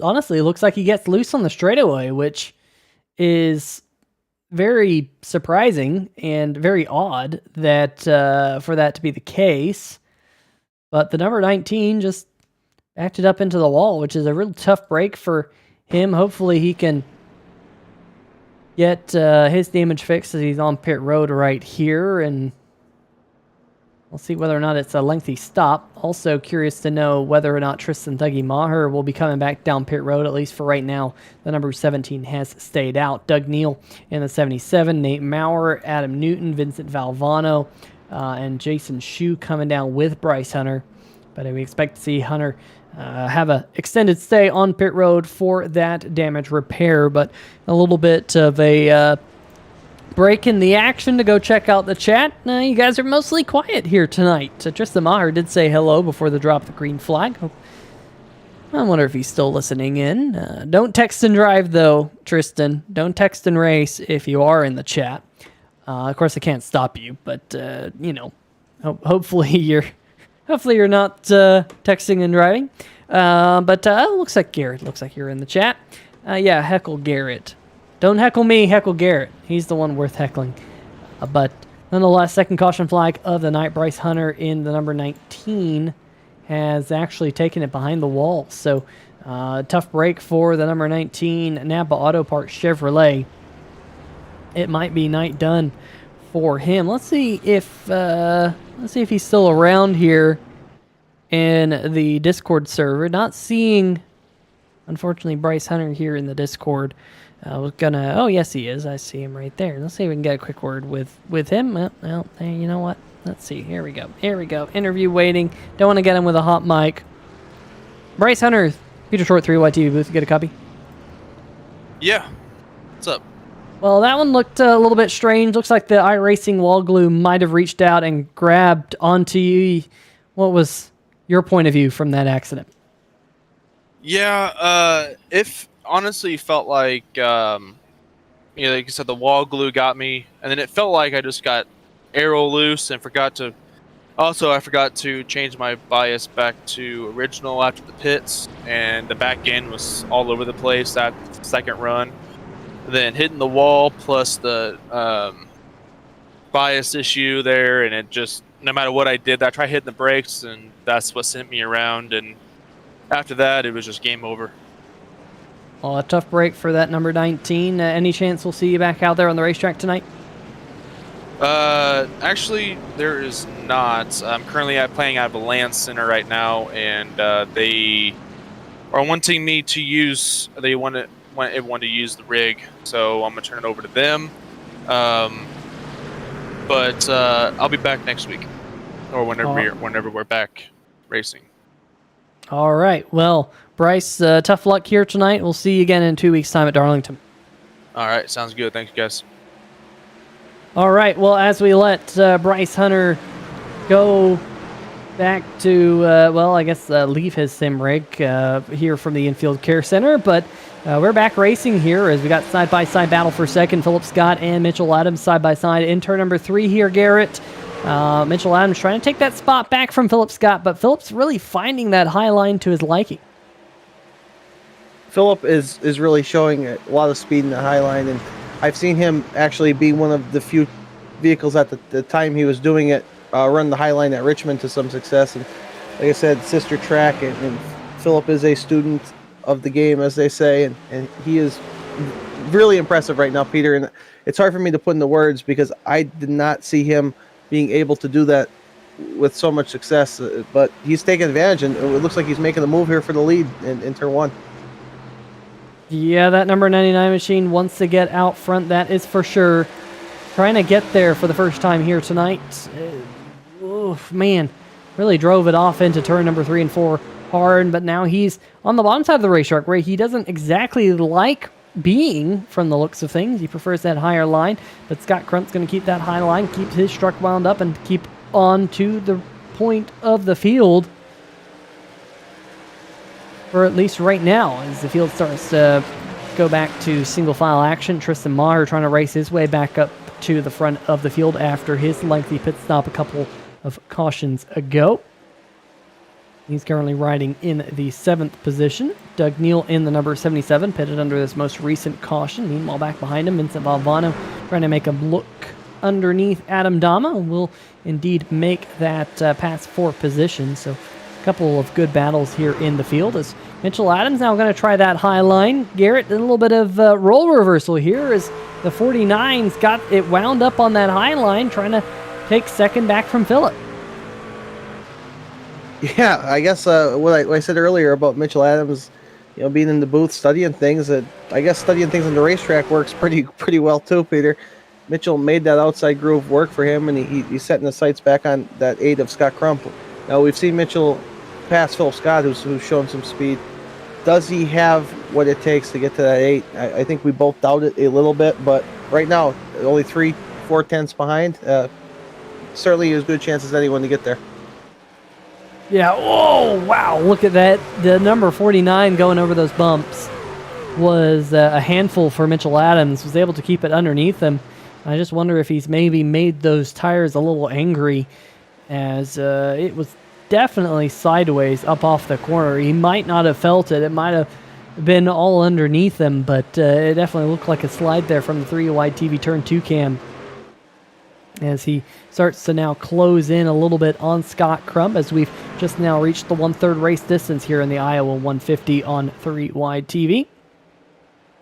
honestly looks like he gets loose on the straightaway, which is very surprising and very odd that for that to be the case. But the number 19 just backed it up into the wall, which is a real tough break for him. Hopefully he can get his damage fixed as he's on pit road right here, and we'll see whether or not it's a lengthy stop. Also curious to know whether or not Tristan Dougie Maher will be coming back down pit road, at least for right now. The number 17 has stayed out. Doug Neal in the 77, Nate Maurer, Adam Newton, Vincent Valvano, and Jason Shue coming down with Bryce Hunter. But we expect to see Hunter have an extended stay on pit road for that damage repair. But a little bit of a break in the action to go check out the chat. You guys are mostly quiet here tonight. Tristan Maher did say hello before the drop of the green flag. I wonder if he's still listening in. Don't text and drive, though, Tristan. Don't text and race if you are in the chat. Of course, I can't stop you, but hopefully you're not texting and driving. But looks like Garrett. Looks like you're in the chat. Heckle Garrett. Don't heckle me, heckle Garrett. He's the one worth heckling. But nonetheless, second caution flag of the night. Bryce Hunter in the number 19 has actually taken it behind the wall. So tough break for the number 19 Napa Auto Parts Chevrolet. It might be night done for him. Let's see if he's still around here in the Discord server. Not seeing, unfortunately, Bryce Hunter here in the Discord. I was gonna. Oh, yes, he is. I see him right there. Let's see if we can get a quick word with him. Well, hey, you know what? Let's see. Here we go. Interview waiting. Don't want to get him with a hot mic. Bryce Hunter, Peter Short, 3Y TV booth. Get a copy? Yeah. What's up? Well, that one looked a little bit strange. Looks like the iRacing wall glue might have reached out and grabbed onto you. What was your point of view from that accident? Yeah, if honestly felt like, like you said, the wall glue got me, and then it felt like I just got aero loose and forgot to Also, I forgot to change my bias back to original after the pits, and the back end was all over the place that second run. Then hitting the wall plus the bias issue there, and it just, no matter what I did, I tried hitting the brakes, and that's what sent me around. And after that, it was just game over. Well, a tough break for that number 19. Any chance we'll see you back out there on the racetrack tonight? Actually, there is not. I'm currently playing out of a land center right now, and they are wanting me to use. They want everyone to use the rig, so I'm gonna turn it over to them. But I'll be back next week, or whenever we're back racing. All right. Well, Bryce, tough luck here tonight. We'll see you again in 2 weeks' time at Darlington. All right, sounds good. Thank you, guys. All right. Well, as we let Bryce Hunter go back to, I guess leave his sim rig here from the Infield Care Center, but we're back racing here as we got side-by-side battle for second. Philip Scott and Mitchell Adams side-by-side in turn number 3 here, Garrett. Mitchell Adams trying to take that spot back from Philip Scott, but Philip's really finding that high line to his liking. Philip is really showing a lot of speed in the high line, and I've seen him actually be one of the few vehicles at the time he was doing it run the high line at Richmond to some success. And like I said, sister track, and Philip is a student of the game, as they say, and he is really impressive right now, Peter. And it's hard for me to put into words because I did not see him being able to do that with so much success, but he's taking advantage, and it looks like he's making a move here for the lead in turn 1. Yeah, that number 99 machine wants to get out front, that is for sure. Trying to get there for the first time here tonight. Man, really drove it off into turn number 3 and 4 hard, but now he's on the bottom side of the racetrack where he doesn't exactly like being from the looks of things. He prefers that higher line, but Scott Crunt's going to keep that high line, keep his truck wound up, and keep on to the point of the field for at least right now as the field starts to go back to single file action. Tristan Maher trying to race his way back up to the front of the field after his lengthy pit stop a couple of cautions ago. He's currently riding in the 7th position. Doug Neal in the number 77, pitted under this most recent caution. Meanwhile, back behind him, Vincent Valvano trying to make him look underneath Adam Dama. Will indeed make that past 4th position. So a couple of good battles here in the field as Mitchell Adams now going to try that high line. Garrett, a little bit of role reversal here as the 49's got it wound up on that high line, trying to take second back from Phillip. Yeah, I guess what I said earlier about Mitchell Adams, being in the booth studying things, I guess studying things on the racetrack works pretty well too, Peter. Mitchell made that outside groove work for him, and he's setting the sights back on that 8 of Scott Crump. Now we've seen Mitchell pass Philip Scott, who's shown some speed. Does he have what it takes to get to that 8? I think we both doubt it a little bit, but right now, only 3-4 tenths behind. Certainly as good a chance as anyone to get there. Yeah, oh, wow, look at that. The number 49 going over those bumps was a handful for Mitchell Adams, was able to keep it underneath him. I just wonder if he's maybe made those tires a little angry, as it was definitely sideways up off the corner. He might not have felt it. It might have been all underneath him, but it definitely looked like a slide there from the 3-wide TV turn 2 cam as he starts to now close in a little bit on Scott Crump as we've just now reached the 1/3 race distance here in the Iowa 150 on 3-wide TV.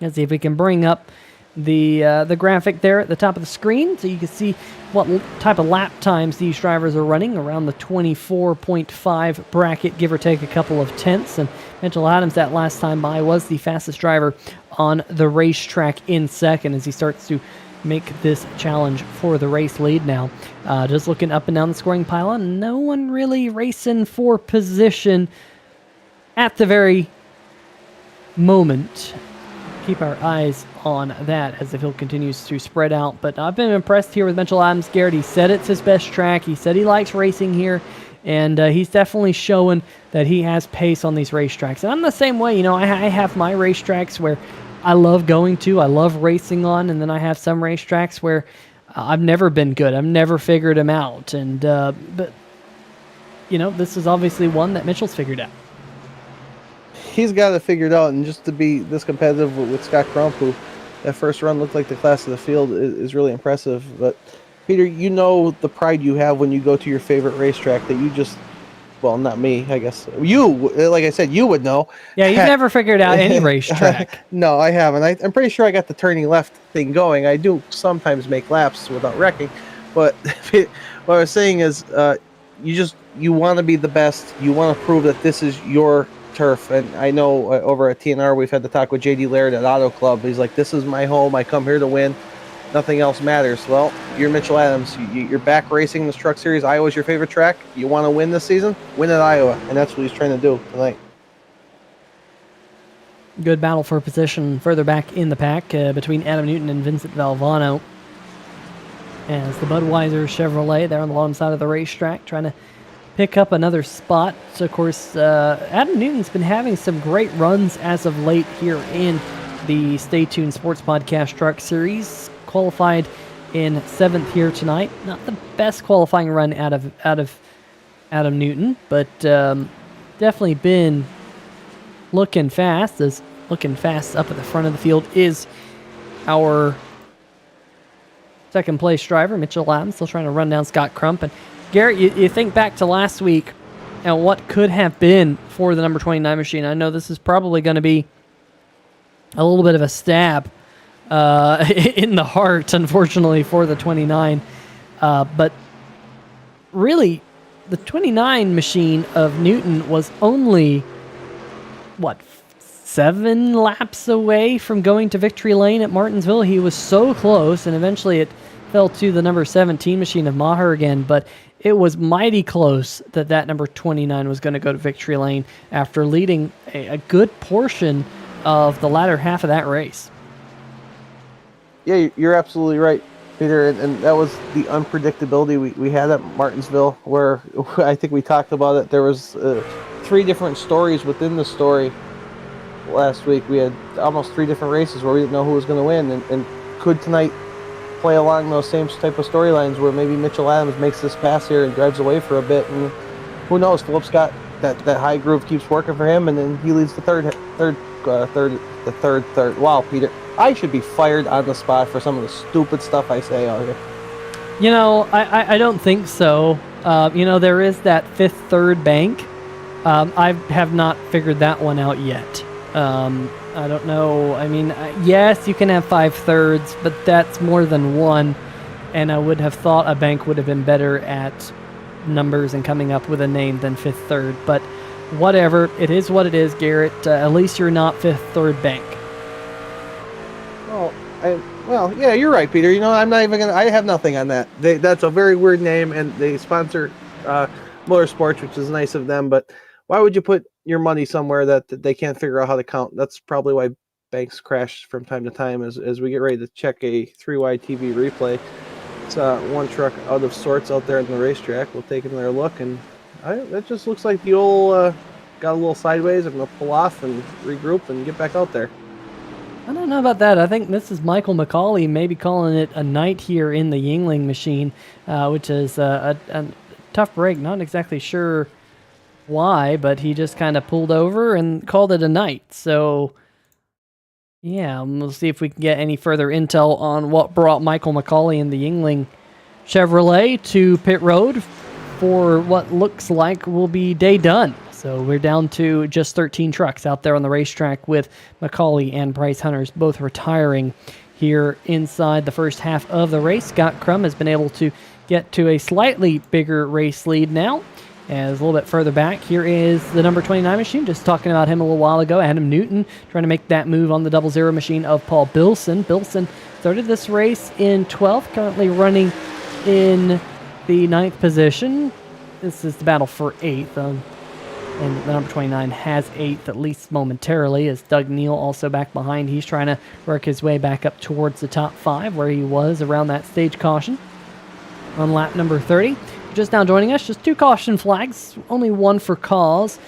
Let's see if we can bring up the graphic there at the top of the screen so you can see what type of lap times these drivers are running, around the 24.5 bracket, give or take a couple of tenths. And Mitchell Adams, that last time by, was the fastest driver on the racetrack in second as he starts to make this challenge for the race lead now. Just looking up and down the scoring pylon, no one really racing for position at the very moment. Keep our eyes on that as the field continues to spread out. But I've been impressed here with Mitchell Adams. Garrett, he said it's his best track. He said he likes racing here. And he's definitely showing that he has pace on these racetracks. And I'm the same way. I have my racetracks where I love going to, I love racing on. And then I have some racetracks where I've never been good. I've never figured them out. And but this is obviously one that Mitchell's figured out. He's got it figured out, and just to be this competitive with Scott Crump, who that first run looked like the class of the field, is really impressive. But Peter, the pride you have when you go to your favorite racetrack that you just, well, not me, I guess. You, like I said, you would know. Yeah, you've never figured out any racetrack. No, I haven't. I'm pretty sure I got the turning left thing going. I do sometimes make laps without wrecking. But what I was saying is you want to be the best. You want to prove that this is your turf. And I know over at TNR we've had the talk with JD Laird at Auto Club. He's like, this is my home. I come here to win. Nothing else matters. Well, you're Mitchell Adams. You're back racing this Truck Series. Iowa's your favorite track. You want to win this season? Win at Iowa. And that's what he's trying to do tonight. Good battle for position further back in the pack between Adam Newton and Vincent Valvano. As the Budweiser Chevrolet there on the bottom side of the racetrack trying to pick up another spot. So, of course, Adam Newton's been having some great runs as of late here in the Stay Tuned Sports Podcast Truck Series. Qualified in 7th here tonight. Not the best qualifying run out of Adam Newton, but definitely been looking fast. Looking fast up at the front of the field is our second place driver, Mitchell Adams, still trying to run down Scott Crump. And Garrett, you think back to last week and what could have been for the number 29 machine. I know this is probably going to be a little bit of a stab in the heart, unfortunately, for the 29. But really, the 29 machine of Newton was only, 7 laps away from going to victory lane at Martinsville. He was so close, and eventually it fell to the number 17 machine of Maher again, but it was mighty close that number 29 was going to go to victory lane after leading a good portion of the latter half of that race. Yeah, you're absolutely right, Peter, and that was the unpredictability we had at Martinsville, where I think we talked about it. There was 3 different stories within the story last week. We had almost 3 different races where we didn't know who was going to win, and could tonight play along those same type of storylines where maybe Mitchell Adams makes this pass here and drives away for a bit, and who knows, Philip Scott, that high groove keeps working for him, and then he leads the third. Wow, Peter, I should be fired on the spot for some of the stupid stuff I say out here. I don't think so. There is that fifth third bank. I have not figured that one out yet. I don't know. I mean, yes, you can have 5 thirds, but that's more than one. And I would have thought a bank would have been better at numbers and coming up with a name than fifth third. But whatever, it is what it is, Garrett. At least you're not fifth third bank. Well, yeah, you're right, Peter. I'm not even gonna. I have nothing on that. That's a very weird name, and they sponsor motorsports, which is nice of them. But why would you put your money somewhere that they can't figure out how to count? That's probably why banks crash from time to time. As we get ready to check a 3Y TV replay, it's one truck out of sorts out there on the racetrack. We'll take another look, and that just looks like the old got a little sideways. I'm gonna pull off and regroup and get back out there. I don't know about that. I think this is Michael McCauley maybe calling it a night here in the Yingling machine, which is a tough break. Not exactly sure why, but he just kind of pulled over and called it a night. So, yeah, we'll see if we can get any further intel on what brought Michael McCauley and the Yingling Chevrolet to pit road for what looks like will be day done. So we're down to just 13 trucks out there on the racetrack with McCauley and Bryce Hunters both retiring here inside the first half of the race. Scott Crum has been able to get to a slightly bigger race lead now. As a little bit further back, here is the number 29 machine. Just talking about him a little while ago. Adam Newton trying to make that move on the 00 machine of Paul Bilson. Bilson started this race in 12th, currently running in the 9th position. This is the battle for 8th. And the number 29 has 8th, at least momentarily, as Doug Neal also back behind. He's trying to work his way back up towards the top 5, where he was around that stage caution on lap number 30. Just now joining us, just 2 caution flags, only 1 for cause,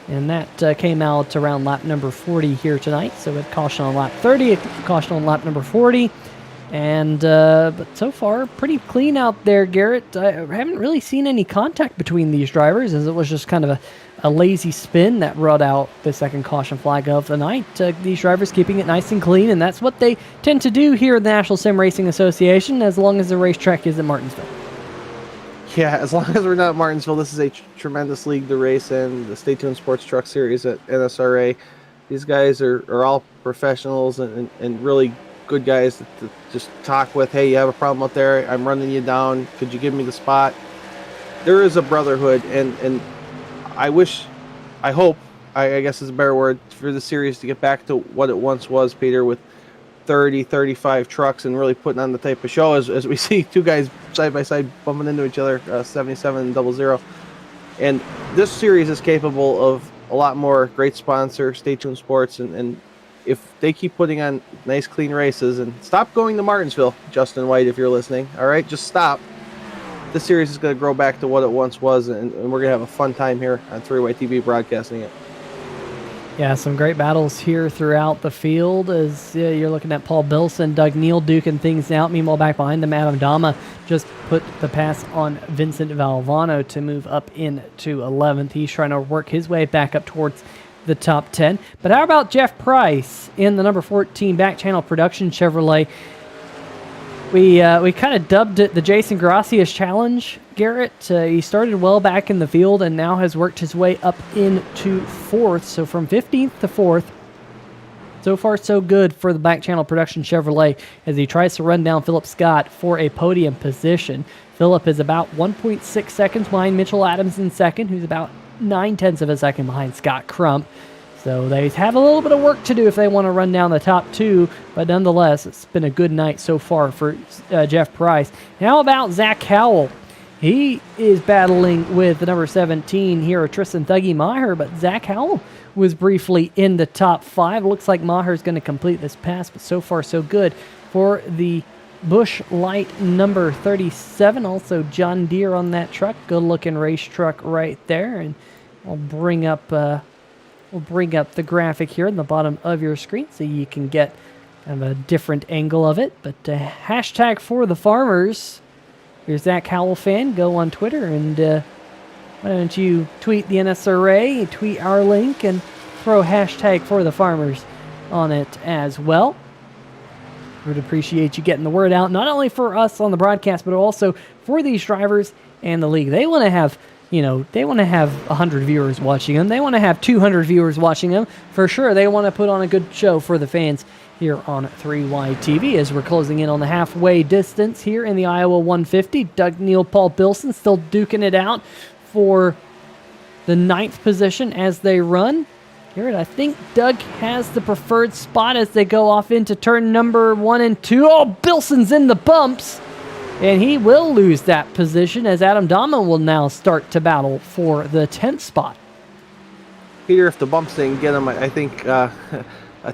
and that came out around lap number 40 here tonight. So we had caution on lap 30, caution on lap number 40, And but so far, pretty clean out there, Garrett. I haven't really seen any contact between these drivers, as it was just kind of a lazy spin that brought out the second caution flag of the night. These drivers keeping it nice and clean, and that's what they tend to do here at the National Sim Racing Association, as long as the racetrack is at Martinsville. Yeah, as long as we're not at Martinsville, this is a tremendous league to race in. The Stay Tuned Sports Truck Series at NSRA. These guys are all professionals and really good guys to just talk with. Hey, you have a problem out there, I'm running you down, could you give me the spot? There is a brotherhood, and I hope I guess is a better word, for the series to get back to what it once was, Peter, with 35 trucks and really putting on the type of show as we see two guys side by side bumping into each other, 77 and 00. And this series is capable of a lot more. Great sponsor, Stay Tuned Sports, and if they keep putting on nice, clean races, and stop going to Martinsville, Justin White, if you're listening, all right, just stop. This series is going to grow back to what it once was, and we're going to have a fun time here on 3Y TV broadcasting it. Yeah, some great battles here throughout the field as you're looking at Paul Bilson, Doug Neal duking things out. Meanwhile, back behind them, Adam Dama just put the pass on Vincent Valvano to move up into 11th. He's trying to work his way back up towards the top 10. But how about Jeff Price in the number 14 back channel production Chevrolet? We kind of dubbed it the Jason Gracias Challenge, Garrett. He started well back in the field and now has worked his way up into 4th. So from 15th to 4th, so far so good for the back channel production Chevrolet as he tries to run down Philip Scott for a podium position. Philip is about 1.6 seconds behind Mitchell Adams in second, who's about 9/10 of a second behind Scott Crump. So they have a little bit of work to do if they want to run down the top two, but nonetheless, it's been a good night so far for Jeff Price. How about Zach Howell? He is battling with the number 17 here, Tristan Thuggy Maher, but Zach Howell was briefly in the top 5. Looks like Maher's going to complete this pass, but so far so good for the Busch Light number 37. Also John Deere on that truck. Good looking race truck right there. And I'll bring up the graphic here in the bottom of your screen so you can get kind of a different angle of it. But hashtag for the farmers. If you're a Zach Howell fan, go on Twitter and why don't you tweet the NSRA, tweet our link, and throw hashtag for the farmers on it as well. Would appreciate you getting the word out, not only for us on the broadcast, but also for these drivers and the league. They want to have, they want to have 100 viewers watching them. They want to have 200 viewers watching them. For sure, they want to put on a good show for the fans here on 3Y TV as we're closing in on the halfway distance here in the Iowa 150. Doug Neal, Paul Bilson still duking it out for the 9th position as they run. Garrett, I think Doug has the preferred spot as they go off into turn number 1 and 2. Oh, Bilson's in the bumps, and he will lose that position as Adam Dama will now start to battle for the 10th spot. Peter, if the bumps didn't get him, I think a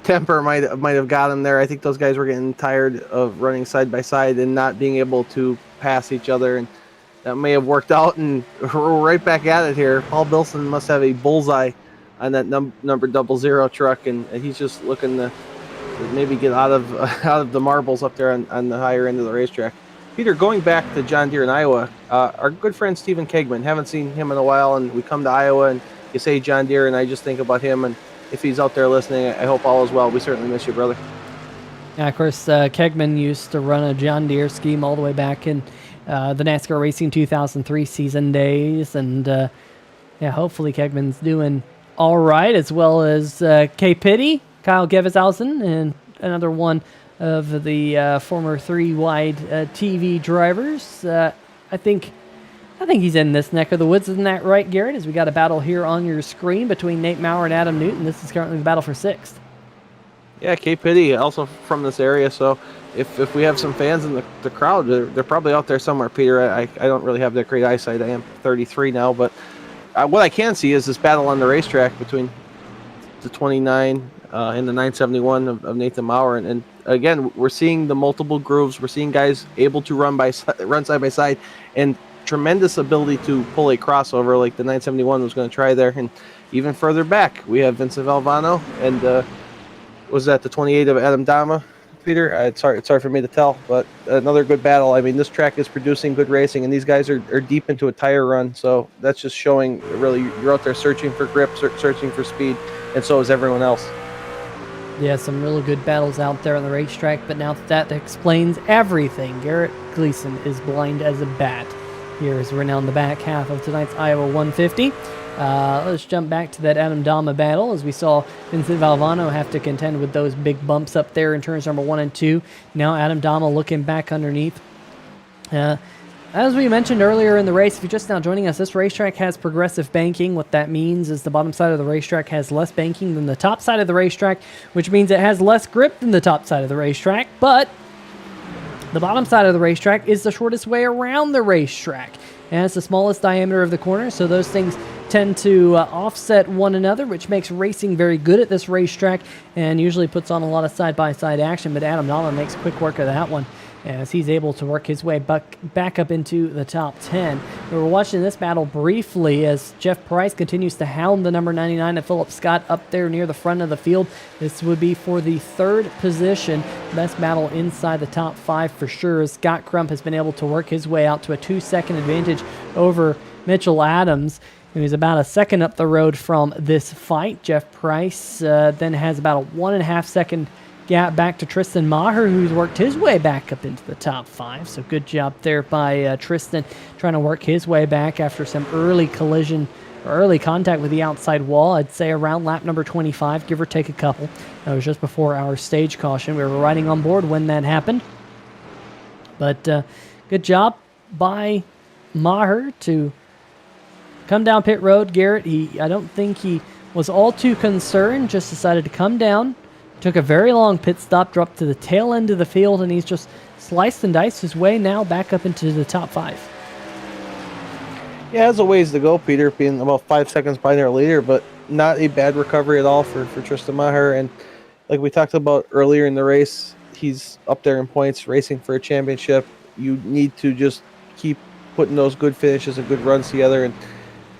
temper might have got him there. I think those guys were getting tired of running side by side and not being able to pass each other, and that may have worked out, and we're right back at it here. Paul Bilson must have a bullseye on that number 00 truck, and he's just looking to maybe get out of the marbles up there on the higher end of the racetrack. Peter, going back to John Deere in Iowa, our good friend Stephen Kegman, haven't seen him in a while, and we come to Iowa and you say John Deere, and I just think about him, and if he's out there listening, I hope all is well. We certainly miss you, brother. Yeah, of course, Kegman used to run a John Deere scheme all the way back in the NASCAR Racing 2003 season days, and hopefully Kegman's doing all right, as well as K. Pitty, Kyle Geveshausen, and another one of the former 3-wide TV drivers. I think he's in this neck of the woods. Isn't that right, Garrett? As we got a battle here on your screen between Nate Maurer and Adam Newton. This is currently the battle for 6th. Yeah, K. Pitty, also from this area, so if we have some fans in the crowd, they're probably out there somewhere, Peter. I don't really have that great eyesight. I am 33 now, but what I can see is this battle on the racetrack between the 29 and the 971 of Nathan Maurer. And again, we're seeing the multiple grooves. We're seeing guys able to run side by side, and tremendous ability to pull a crossover like the 971 was going to try there. And even further back, we have Vincent Valvano, and was that the 28 of Adam Dama Peter. It's hard for me to tell, but another good battle. I mean, this track is producing good racing, and these guys are deep into a tire run, so that's just showing really you're out there searching for grip, searching for speed, and so is everyone else. Yeah, some really good battles out there on the racetrack, but now that explains everything. Garrett Gleason is blind as a bat here as we're now in the back half of tonight's Iowa 150. Let's jump back to that Adam Dama battle as we saw Vincent Valvano have to contend with those big bumps up there in turns number 1 and 2. Now Adam Dama looking back underneath. As we mentioned earlier in the race, if you're just now joining us, this racetrack has progressive banking. What that means is the bottom side of the racetrack has less banking than the top side of the racetrack, which means it has less grip than the top side of the racetrack, but the bottom side of the racetrack is the shortest way around the racetrack, and it's the smallest diameter of the corner, so those things tend to offset one another, which makes racing very good at this racetrack and usually puts on a lot of side-by-side action, but Adam Dama makes quick work of that one as he's able to work his way back up into the top 10. We were watching this battle briefly as Jeff Price continues to hound the number 99 of Philip Scott up there near the front of the field. This would be for the 3rd position. Best battle inside the top 5 for sure, as Scott Crump has been able to work his way out to a 2-second advantage over Mitchell Adams, who is about a second up the road from this fight. Jeff Price then has about a 1.5 second gap back to Tristan Maher, who's worked his way back up into the top 5. So good job there by Tristan trying to work his way back after some early collision or early contact with the outside wall. I'd say around lap number 25, give or take a couple. That was just before our stage caution. We were riding on board when that happened. But good job by Maher to come down pit road. Garrett, I don't think he was all too concerned, just decided to come down. Took a very long pit stop, dropped to the tail end of the field, and he's just sliced and diced his way now back up into the top 5. Yeah, has a ways to go, Peter, being about 5 seconds behind our leader, but not a bad recovery at all for Tristan Maher. And like we talked about earlier in the race, he's up there in points, racing for a championship. You need to just keep putting those good finishes and good runs together, and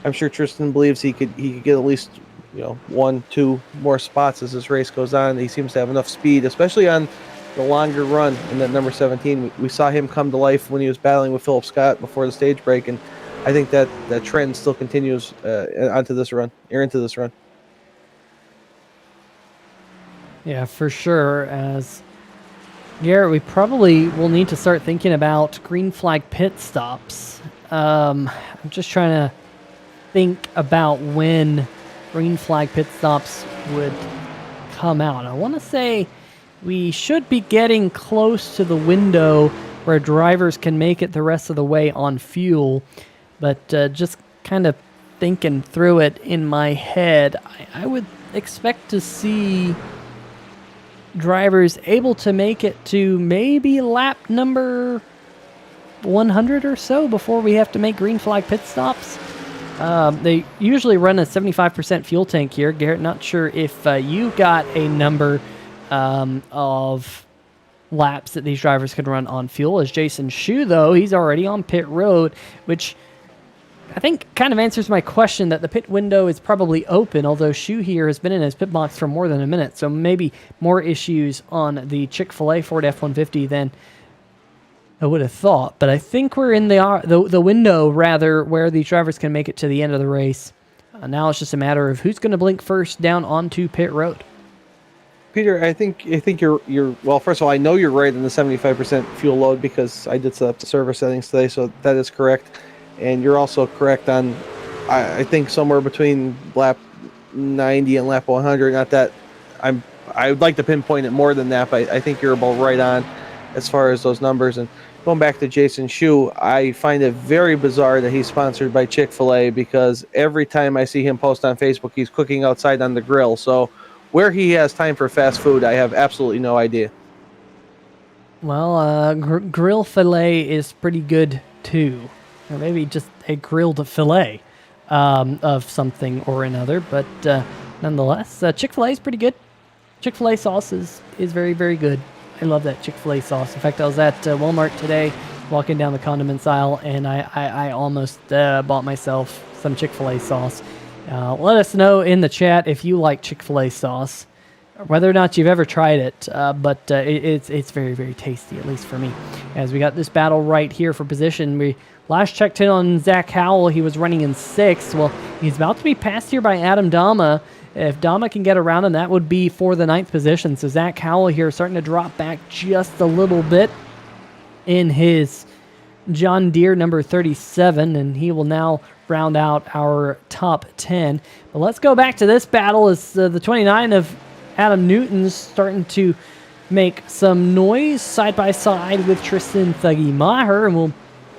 I'm sure Tristan believes he could get at least 1-2 more spots as this race goes on. He seems to have enough speed, especially on the longer run in that number 17. We saw him come to life when he was battling with Philip Scott before the stage break, and I think that trend still continues into this run. Yeah, for sure. As Garrett, we probably will need to start thinking about green flag pit stops. I'm just trying to think about when green flag pit stops would come out. I want to say we should be getting close to the window where drivers can make it the rest of the way on fuel, but just kind of thinking through it in my head, I would expect to see drivers able to make it to maybe lap number 100 or so before we have to make green flag pit stops. They usually run a 75% fuel tank here. Garrett, not sure if you got a number of laps that these drivers could run on fuel. As Jason Shu, though, he's already on pit road, which I think kind of answers my question that the pit window is probably open, although Shu here has been in his pit box for more than a minute, so maybe more issues on the Chick-fil-A Ford F-150 than I would have thought, but I think we're in the window, rather, where these drivers can make it to the end of the race. Now it's just a matter of who's going to blink first down onto pit road. Peter, I think you're well. First of all, I know you're right in the 75% fuel load because I did set up the server settings today, so that is correct. And you're also correct on, I think somewhere between lap 90 and lap 100. Not that I would like to pinpoint it more than that, but I think you're about right on as far as those numbers. And going back to Jason Shu, I find it very bizarre that he's sponsored by Chick-fil-A because every time I see him post on Facebook, he's cooking outside on the grill. So where he has time for fast food, I have absolutely no idea. Well, grill fillet is pretty good too. Or maybe just a grilled fillet of something or another. But nonetheless, Chick-fil-A is pretty good. Chick-fil-A sauce is very, very good. I love that Chick-fil-A sauce. In fact, I was at Walmart today walking down the condiments aisle, and I almost bought myself some Chick-fil-A sauce. Let us know in the chat if you like Chick-fil-A sauce. whether or not you've ever tried it, but it's very, very tasty, at least for me. As we got this battle right here for position, we last checked in on Zach Howell. He was running in 6th. Well, he's about to be passed here by Adam Dama. If Dama can get around him, that would be for the 9th position. So Zach Howell here starting to drop back just a little bit in his John Deere number 37, and he will now round out our top 10. But let's go back to this battle as the 29 of Adam Newton's starting to make some noise side by side with Tristan Thuggy Maher, and we'll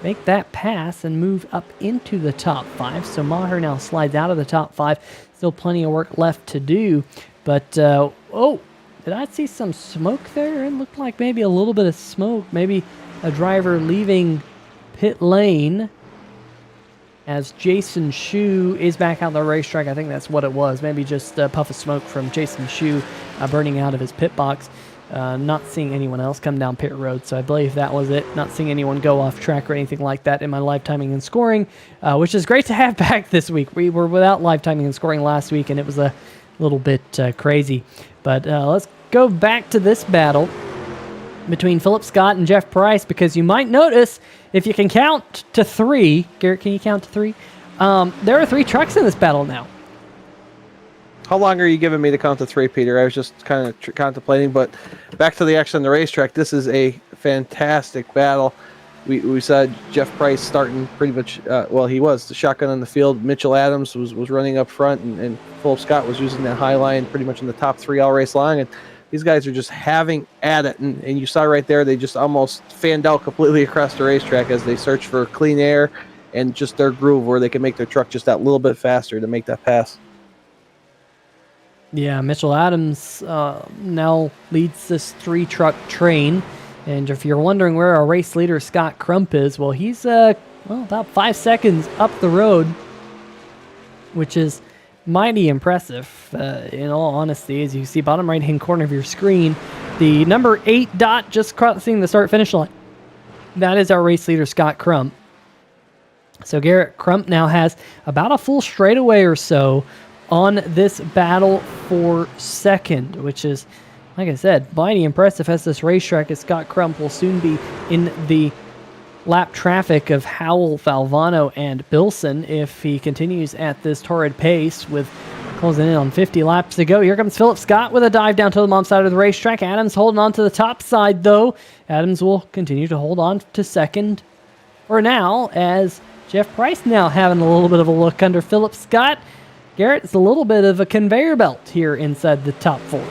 make that pass and move up into the top 5. So Maher now slides out of the top 5. Still plenty of work left to do. But, oh, did I see some smoke there? It looked like maybe a little bit of smoke. Maybe a driver leaving pit lane as Jason Shu is back out on the racetrack. I think that's what it was. Maybe just a puff of smoke from Jason Shu burning out of his pit box. Not seeing anyone else come down pit road, so I believe that was it. Not seeing anyone go off track or anything like that in my live timing and scoring, which is great to have back this week. We were without live timing and scoring last week, and it was a little bit crazy. But let's go back to this battle between Philip Scott and Jeff Price, because you might notice, if you can count to 3, Garrett, can you count to 3? There are 3 trucks in this battle now. How long are you giving me to count to 3, Peter? I was just kind of contemplating, but back to the action on the racetrack. This is a fantastic battle. We saw Jeff Price starting pretty much, well, he was the shotgun on the field. Mitchell Adams was running up front, and Philip Scott was using that high line pretty much in the top 3 all race long. And these guys are just having at it. And you saw right there, they just almost fanned out completely across the racetrack as they search for clean air and just their groove where they can make their truck just that little bit faster to make that pass. Yeah, Mitchell Adams now leads this 3-truck train. And if you're wondering where our race leader, Scott Crump, is, well, he's about 5 seconds up the road, which is mighty impressive, in all honesty. As you see, bottom right-hand corner of your screen, the number 8 dot just crossing the start-finish line. That is our race leader, Scott Crump. So Garrett Crump now has about a full straightaway or so on this battle for second, which is, like I said, mighty impressive as this racetrack, as Scott Crump will soon be in the lap traffic of Howell, Valvano, and Bilson if he continues at this torrid pace with closing in on 50 laps to go. Here comes Philip Scott with a dive down to the mom side of the racetrack. Adams holding on to the top side, though. Adams will continue to hold on to second for now, as Jeff Price now having a little bit of a look under Philip Scott. Garrett, it's a little bit of a conveyor belt here inside the top 4.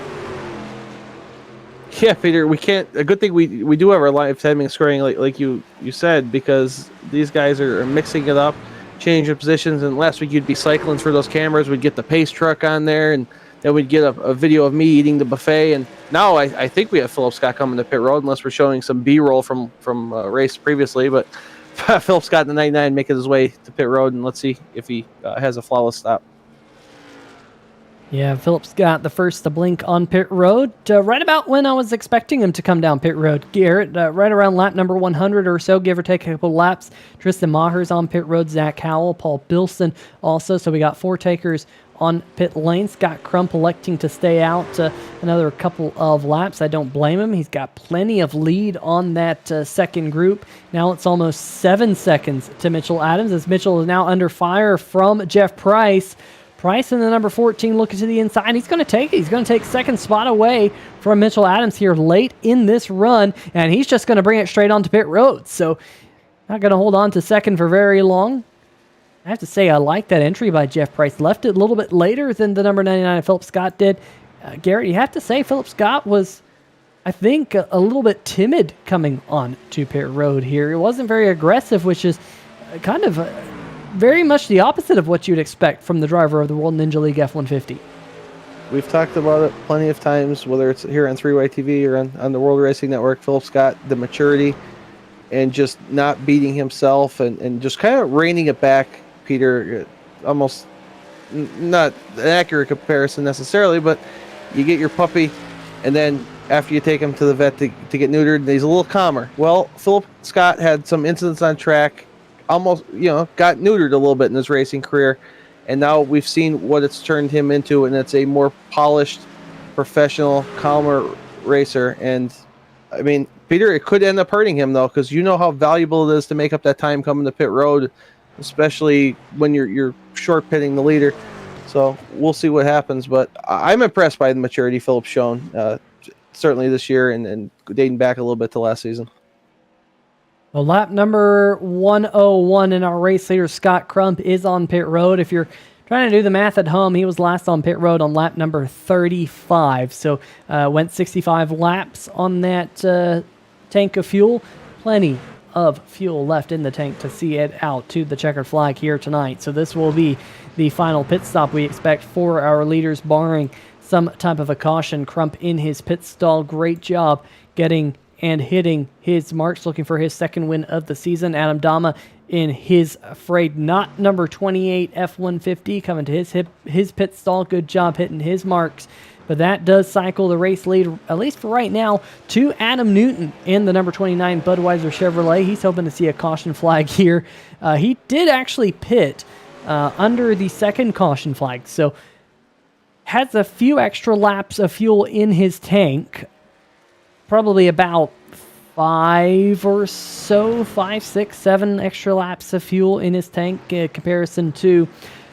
Yeah, Peter, we can't. A good thing we do have our live timing and scoring, like you said, because these guys are mixing it up, changing positions. And last week you'd be cycling through those cameras. We'd get the pace truck on there, and then we'd get a video of me eating the buffet. And now I think we have Philip Scott coming to pit road, unless we're showing some B-roll from a race previously. But Philip Scott in the 99 making his way to pit road, and let's see if he has a flawless stop. Yeah, Philip Scott, the first to blink on pit road, right about when I was expecting him to come down pit road. Garrett, right around lap number 100 or so, give or take a couple laps. Tristan Maher's on pit road, Zach Howell, Paul Bilson also. So we got 4 takers on pit lane. Scott Crump electing to stay out another couple of laps. I don't blame him. He's got plenty of lead on that second group. Now it's almost 7 seconds to Mitchell Adams, as Mitchell is now under fire from Jeff Price. Price in the number 14 looking to the inside. He's going to take it. He's going to take second spot away from Mitchell Adams here late in this run, and he's just going to bring it straight onto pit road. So not going to hold on to second for very long. I have to say I like that entry by Jeff Price. Left it a little bit later than the number 99 Philip Scott did. Garrett, you have to say Philip Scott was, I think, a little bit timid coming on to pit road here. He wasn't very aggressive, which is kind of very much the opposite of what you'd expect from the driver of the World Ninja League F-150. We've talked about it plenty of times, whether it's here on 3Y TV or on the World Racing Network. Philip Scott, the maturity and just not beating himself and just kind of reining it back, Peter. Almost not an accurate comparison necessarily, but you get your puppy and then after you take him to the vet to get neutered, he's a little calmer. Well, Philip Scott had some incidents on track, almost, got neutered a little bit in his racing career, and now we've seen what it's turned him into, and it's a more polished, professional, calmer racer. And I mean, Peter, it could end up hurting him though, because you know how valuable it is to make up that time coming to pit road, especially when you're short pitting the leader. So we'll see what happens, but I'm impressed by the maturity Philip's shown, certainly this year and dating back a little bit to last season. Well, lap number 101 in our race leader, Scott Crump, is on pit road. If you're trying to do the math at home, he was last on pit road on lap number 35. So went 65 laps on that tank of fuel. Plenty of fuel left in the tank to see it out to the checkered flag here tonight. So this will be the final pit stop we expect for our leaders, barring some type of a caution. Crump in his pit stall. Great job getting and hitting his marks, looking for his second win of the season. Adam Dama in his afraid not number 28 F-150 coming to his pit stall. Good job hitting his marks. But that does cycle the race lead, at least for right now, to Adam Newton in the number 29 Budweiser Chevrolet. He's hoping to see a caution flag here. He did actually pit under the second caution flag, so has a few extra laps of fuel in his tank. Probably about 5, 6, 7 extra laps of fuel in his tank in comparison to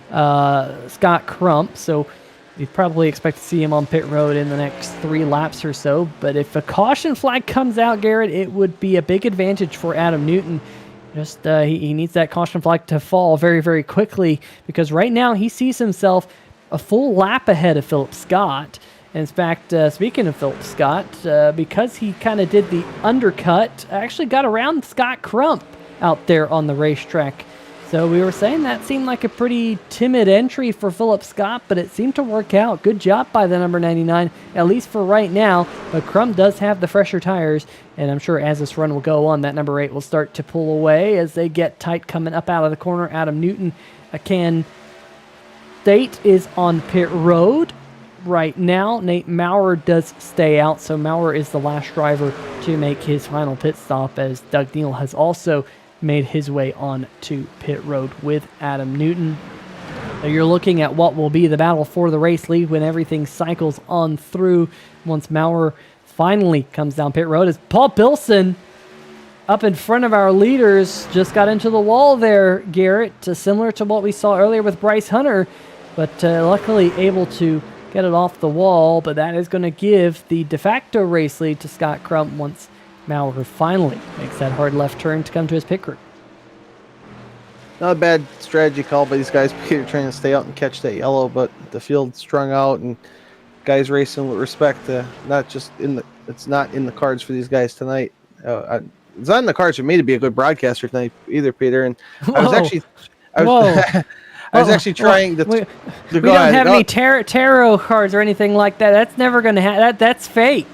Scott Crump. So you probably expect to see him on pit road in the next 3 laps or so. But if a caution flag comes out, Garrett, it would be a big advantage for Adam Newton. Just he needs that caution flag to fall very, very quickly, because right now he sees himself a full lap ahead of Philip Scott. In fact, speaking of Philip Scott, because he kind of did the undercut, actually got around Scott Crump out there on the racetrack. So we were saying that seemed like a pretty timid entry for Philip Scott, but it seemed to work out. Good job by the number 99, at least for right now. But Crump does have the fresher tires, and I'm sure as this run will go on, that number 8 will start to pull away as they get tight coming up out of the corner. Adam Newton, Ken State is on pit road right now. Nate Maurer does stay out, so Maurer is the last driver to make his final pit stop, as Doug Neal has also made his way on to pit road with Adam Newton. So you're looking at what will be the battle for the race lead when everything cycles on through. Once Maurer finally comes down pit road, as Paul Pilson up in front of our leaders just got into the wall there, Garrett, similar to what we saw earlier with Bryce Hunter, but luckily able to get it off the wall. But that is going to give the de facto race lead to Scott Crump once Maurer finally makes that hard left turn to come to his pit crew. Not a bad strategy call by these guys, Peter, trying to stay out and catch that yellow, but the field strung out and guys racing with respect. It's not in the cards for these guys tonight. It's not in the cards for me to be a good broadcaster tonight either, Peter. And I was actually trying to go ahead. We don't have any tarot cards or anything like that. That's never going to happen. That's fake.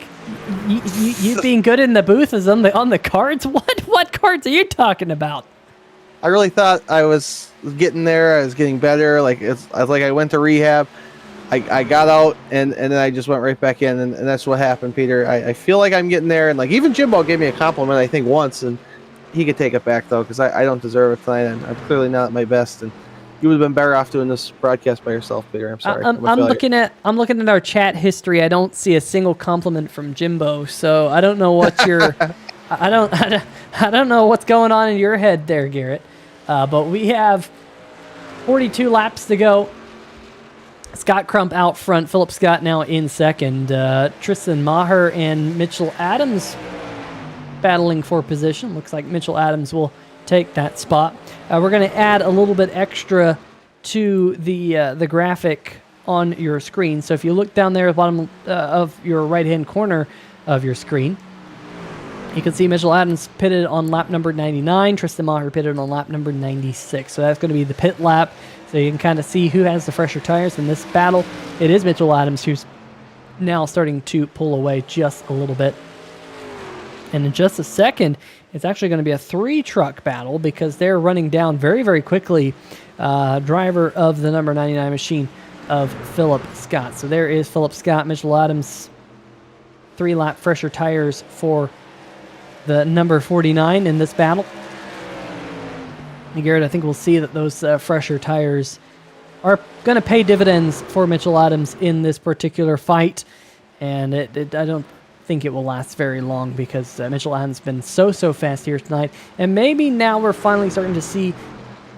You being good in the booth is on the cards? What cards are you talking about? I really thought I was getting there. I was getting better. I went to rehab. I got out and then I just went right back in, and that's what happened, Peter. I feel like I'm getting there, and like even Jimbo gave me a compliment, I think, once, and he could take it back though, because I don't deserve it tonight. I'm clearly not at my best, and you would have been better off doing this broadcast by yourself, Peter. I'm sorry. I'm looking at our chat history. I don't see a single compliment from Jimbo, so I don't know what you're. I don't know what's going on in your head there, Garrett. But we have 42 laps to go. Scott Crump out front. Philip Scott now in second. Tristan Maher and Mitchell Adams battling for position. Looks like Mitchell Adams will take that spot. We're going to add a little bit extra to the graphic on your screen. So if you look down there at the bottom of your right-hand corner of your screen, you can see Mitchell Adams pitted on lap number 99. Tristan Maher pitted on lap number 96. So that's going to be the pit lap. So you can kind of see who has the fresher tires in this battle. It is Mitchell Adams who's now starting to pull away just a little bit. And in just a second, it's actually going to be a 3-truck battle, because they're running down very, very quickly driver of the number 99 machine of Philip Scott. So there is Philip Scott, Mitchell Adams, 3-lap fresher tires for the number 49 in this battle. And Garrett, I think we'll see that those fresher tires are going to pay dividends for Mitchell Adams in this particular fight. and I don't think it will last very long because Mitchell Adams has been so fast here tonight. And maybe now we're finally starting to see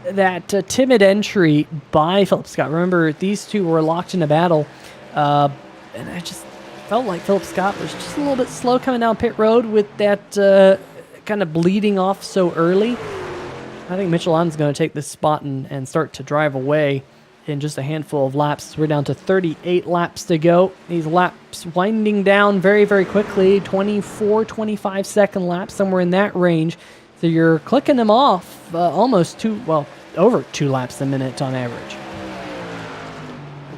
that timid entry by Philip Scott. Remember, these two were locked in a battle, and I just felt like Philip Scott was just a little bit slow coming down pit road with that kind of bleeding off so early. I think Mitchell Adams is going to take this spot and start to drive away in just a handful of laps. We're down to 38 laps to go. These laps winding down very, very quickly, 24, 25 second laps, somewhere in that range. So you're clicking them off almost over 2 laps a minute on average.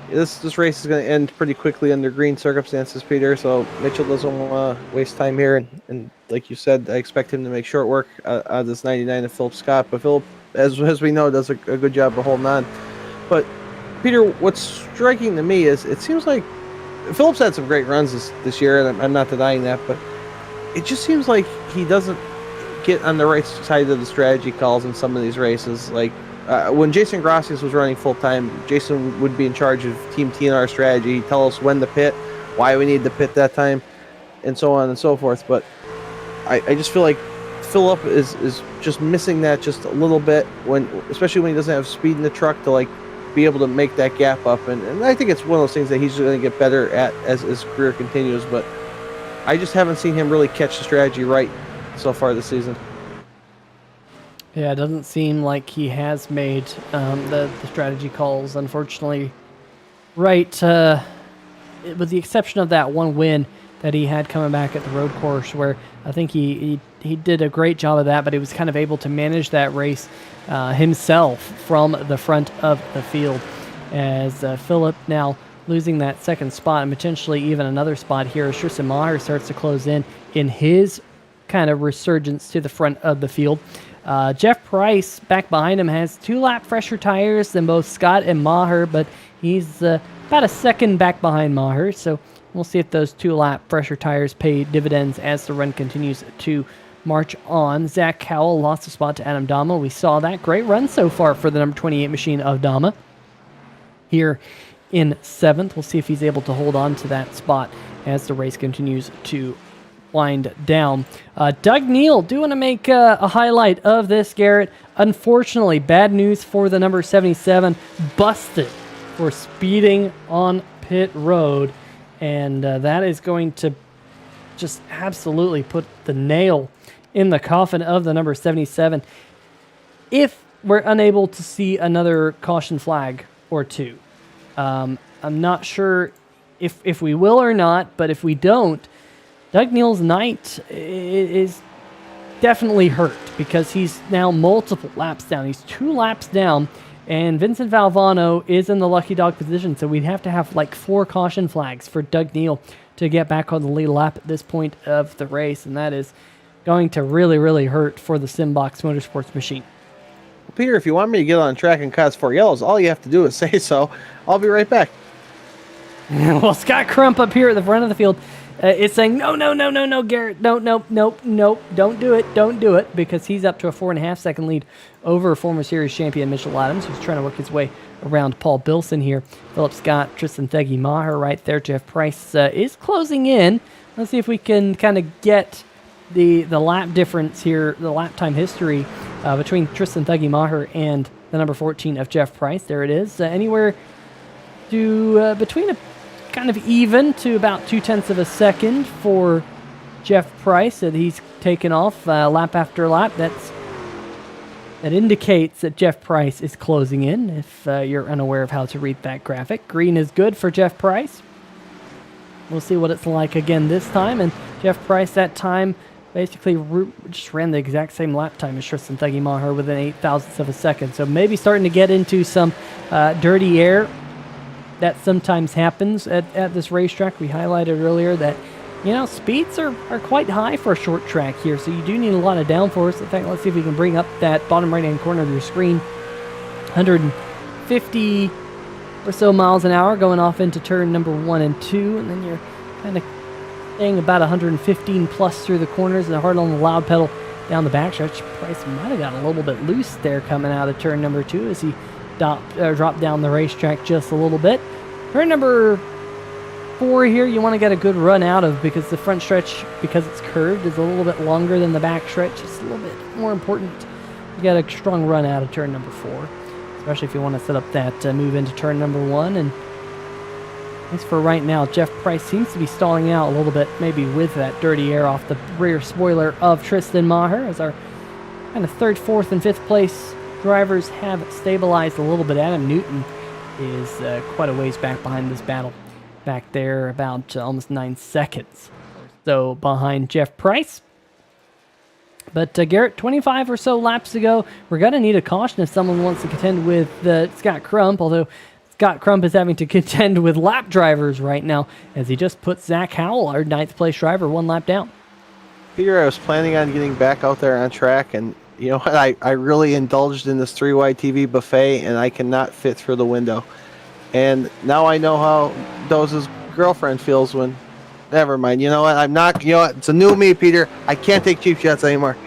This race is going to end pretty quickly under green circumstances, Peter, so Mitchell doesn't want to waste time here. And like you said, I expect him to make short work out of this 99 of Philip Scott. But Philip, as we know, does a good job of holding on. But Peter, what's striking to me is it seems like Philip's had some great runs this year, and I'm not denying that, but it just seems like he doesn't get on the right side of the strategy calls in some of these races. Like when Jason Gracias was running full-time, Jason would be in charge of Team TNR strategy. He'd tell us when to pit, why we need to pit that time, and so on and so forth. But I just feel like Philip is just missing that just a little bit, especially when he doesn't have speed in the truck to be able to make that gap up. And I think it's one of those things that he's going to get better at as his career continues. But I just haven't seen him really catch the strategy right so far this season. Yeah, it doesn't seem like he has made the strategy calls, unfortunately, right, with the exception of that one win that he had coming back at the road course, where I think he did a great job of that, but he was kind of able to manage that race himself from the front of the field. As Philip now losing that second spot and potentially even another spot here as Tristan Maher starts to close in his kind of resurgence to the front of the field. Jeff Price back behind him has 2 lap fresher tires than both Scott and Maher, but he's about a second back behind Maher, so we'll see if those 2 lap fresher tires pay dividends as the run continues to march on. Zach Cowell lost a spot to Adam Dama. We saw that. Great run so far for the number 28 machine of Dama here in 7th. We'll see if he's able to hold on to that spot as the race continues to wind down. Doug Neal, do want to make a highlight of this, Garrett. Unfortunately, bad news for the number 77, busted for speeding on pit road, and that is going to just absolutely put the nail in the coffin of the number 77 if we're unable to see another caution flag or 2. I'm not sure if we will or not, but if we don't, Doug Neal's night is definitely hurt because he's now multiple laps down. He's 2 laps down, and Vincent Valvano is in the lucky dog position, so we'd have to have like 4 caution flags for Doug Neal to get back on the lead lap at this point of the race, and that is going to really, really hurt for the Simbox Motorsports machine. Well, Peter, if you want me to get on track and cause 4 yellows, all you have to do is say so. I'll be right back. Well, Scott Crump up here at the front of the field is saying, no, Garrett, no, don't do it, because he's up to a 4.5 second lead over former series champion Mitchell Adams, who's trying to work his way around Paul Bilson here. Philip Scott, Tristan Thegi Maher right there. Jeff Price is closing in. Let's see if we can kind of get the lap difference here, the lap time history between Tristan Thegi Maher and the number 14 of Jeff Price. There it is. Anywhere to between a kind of even to about 0.2 of a second for Jeff Price that he's taken off lap after lap. That indicates that Jeff Price is closing in if you're unaware of how to read that graphic. Green is good for Jeff Price. We'll see what it's like again this time, and Jeff Price that time basically just ran the exact same lap time as Tristan Thegi Maher within 0.08 of a second. So maybe starting to get into some dirty air. That sometimes happens at this racetrack. We highlighted earlier that, speeds are quite high for a short track here, so you do need a lot of downforce. In fact, let's see if we can bring up that bottom right-hand corner of your screen. 150 or so miles an hour going off into turn number 1 and 2, and then you're kind of staying about 115 plus through the corners and hard on the loud pedal down the backstretch. Price might have got a little bit loose there coming out of turn number 2 as he dropped down the racetrack just a little bit. Turn number 4 here you want to get a good run out of, because the front stretch, because it's curved, is a little bit longer than the back stretch. It's a little bit more important to get a strong run out of turn number 4, especially if you want to set up that move into turn number 1. And at least for right now, Jeff Price seems to be stalling out a little bit, maybe with that dirty air off the rear spoiler of Tristan Maher, as our kind of 3rd, 4th, and 5th place drivers have stabilized a little bit. Adam Newton is quite a ways back behind this battle. Back there about almost 9 seconds or so behind Jeff Price. But Garrett, 25 or so laps to go. We're going to need a caution if someone wants to contend with Scott Crump, although Scott Crump is having to contend with lap drivers right now, as he just put Zach Howell, our 9th place driver, 1 lap down. Peter, I was planning on getting back out there on track, and you know what? I really indulged in this 3-wide TV buffet, and I cannot fit through the window. And now I know how Doze's girlfriend feels when... Never mind. You know what? I'm not... You know what? It's a new me, Peter. I can't take cheap shots anymore.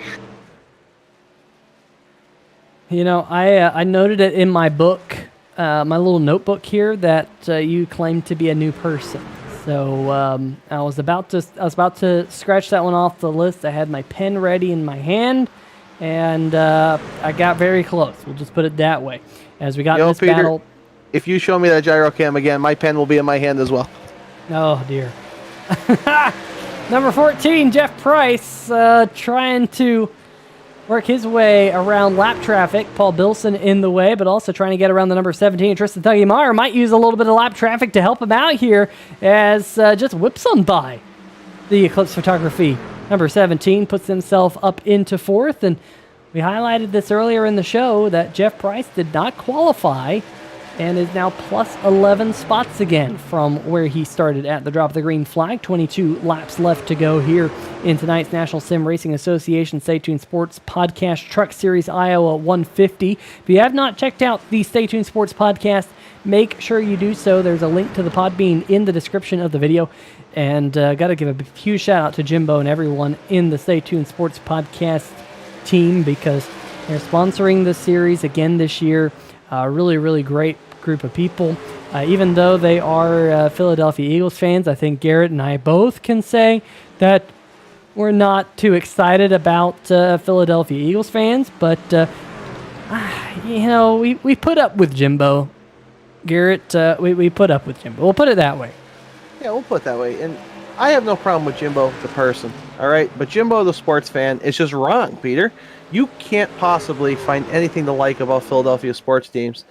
You know, I noted it in my book, my little notebook here, that you claimed to be a new person. So I was about to scratch that one off the list. I had my pen ready in my hand, and I got very close. We'll just put it that way. As we got this Peter, battle... If you show me that gyro cam again, my pen will be in my hand as well. Oh, dear. Number 14, Jeff Price, trying to work his way around lap traffic. Paul Bilson in the way, but also trying to get around the number 17. Tristan Thuggy Meyer might use a little bit of lap traffic to help him out here, as just whips on by the Eclipse Photography. Number 17 puts himself up into 4th, and we highlighted this earlier in the show that Jeff Price did not qualify and is now plus 11 spots again from where he started at the drop of the green flag. 22 laps left to go here in tonight's National Sim Racing Association Stay Tuned Sports Podcast Truck Series Iowa 150. If you have not checked out the Stay Tuned Sports Podcast, make sure you do so. There's a link to the Podbean in the description of the video. And got to give a huge shout out to Jimbo and everyone in the Stay Tuned Sports Podcast team, because they're sponsoring this series again this year. Really, really great group of people. Even though they are Philadelphia Eagles fans, I think Garrett and I both can say that we're not too excited about Philadelphia Eagles fans, but you know, we put up with Jimbo. Garrett, we put up with Jimbo. We'll put it that way. Yeah, we'll put it that way. And I have no problem with Jimbo the person, all right? But Jimbo the sports fan is just wrong, Peter. You can't possibly find anything to like about Philadelphia sports teams.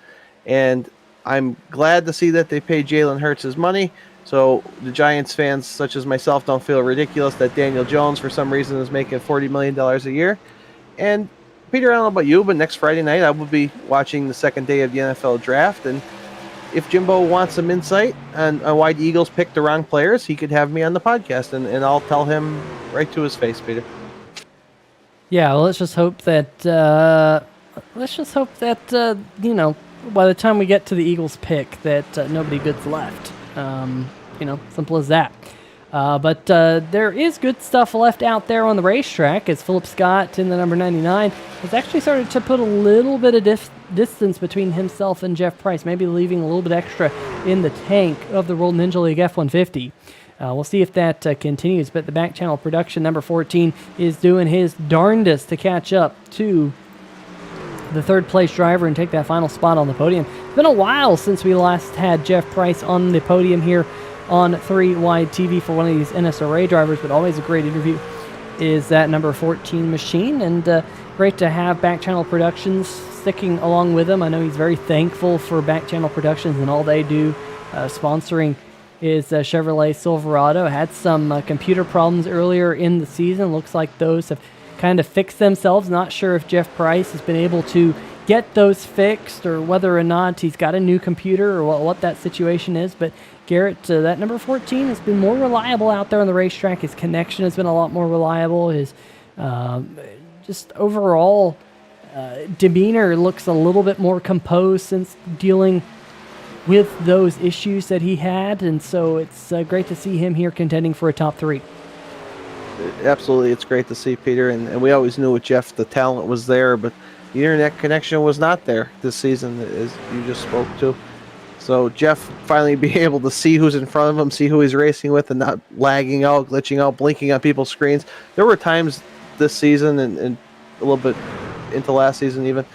And I'm glad to see that they paid Jalen Hurts his money, so the Giants fans such as myself don't feel ridiculous that Daniel Jones for some reason is making $40 million a year. And Peter, I don't know about you, but next Friday night I will be watching the second day of the NFL draft, and if Jimbo wants some insight on why the Eagles picked the wrong players, he could have me on the podcast, and I'll tell him right to his face, Peter. Yeah, well, let's just hope that you know, by the time we get to the Eagles pick, that nobody good's left. You know, simple as that. But there is good stuff left out there on the racetrack, as Philip Scott in the number 99 has actually started to put a little bit of distance between himself and Jeff Price, maybe leaving a little bit extra in the tank of the World Ninja League F-150. We'll see if that continues, but the back channel production, number 14, is doing his darndest to catch up to the 3rd place driver and take that final spot on the podium. It's been a while since we last had Jeff Price on the podium here on 3-Wide TV for one of these NSRA drivers, but always a great interview is that number 14 machine, and great to have Back Channel Productions sticking along with him. I know he's very thankful for Back Channel Productions and all they do, sponsoring his Chevrolet Silverado. Had some computer problems earlier in the season. Looks like those have kind of fixed themselves. Not sure if Jeff Price has been able to get those fixed, or whether or not he's got a new computer, or what that situation is. But Garrett, that number 14 has been more reliable out there on the racetrack. His connection has been a lot more reliable. His just overall demeanor looks a little bit more composed since dealing with those issues that he had, and so it's great to see him here contending for a top 3. Absolutely, it's great to see, Peter, and we always knew with Jeff the talent was there, but the internet connection was not there this season, as you just spoke to. So Jeff finally being able to see who's in front of him, see who he's racing with, and not lagging out, glitching out, blinking on people's screens. There were times this season and a little bit into last season even,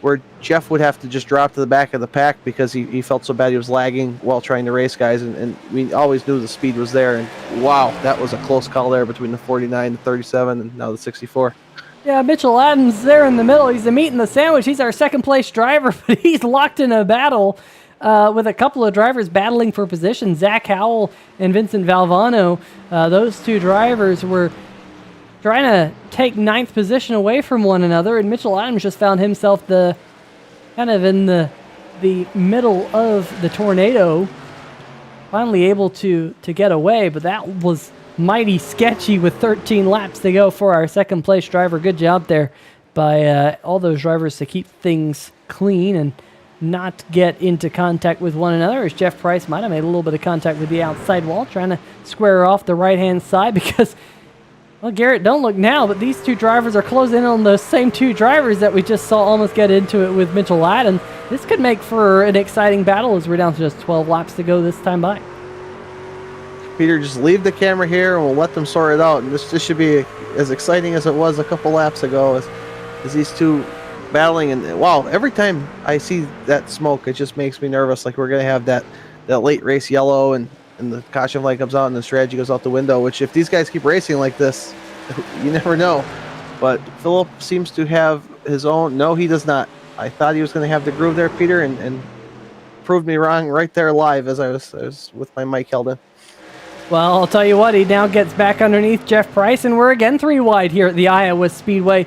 where Jeff would have to just drop to the back of the pack because he felt so bad he was lagging while trying to race guys, and we always knew the speed was there. And wow, that was a close call there between the 49, the 37, and now the 64. Yeah, Mitchell Adams there in the middle. He's the meat and the sandwich. He's our second place driver, but he's locked in a battle with a couple of drivers battling for position. Zach Howell and Vincent Valvano, those two drivers were trying to take 9th position away from one another, and Mitchell Adams just found himself kind of in the middle of the tornado, finally able to get away, but that was mighty sketchy with 13 laps to go for our second place driver. Good job there by all those drivers to keep things clean and not get into contact with one another, as Jeff Price might have made a little bit of contact with the outside wall, trying to square off the right-hand side because, well, Garrett, don't look now, but these two drivers are closing in on those same two drivers that we just saw almost get into it with Mitchell Adams. This could make for an exciting battle as we're down to just 12 laps to go this time by. Peter, just leave the camera here and we'll let them sort it out. And this should be as exciting as it was a couple laps ago as these two battling. And wow, every time I see that smoke, it just makes me nervous. Like we're going to have that late race yellow and the caution light comes out and the strategy goes out the window, which if these guys keep racing like this, you never know. But Philip seems to have his own. No, he does not. I thought he was going to have the groove there, Peter, and proved me wrong right there live as I was with my mic held in. Well, I'll tell you what, he now gets back underneath Jeff Price, and we're again 3 wide here at the Iowa Speedway.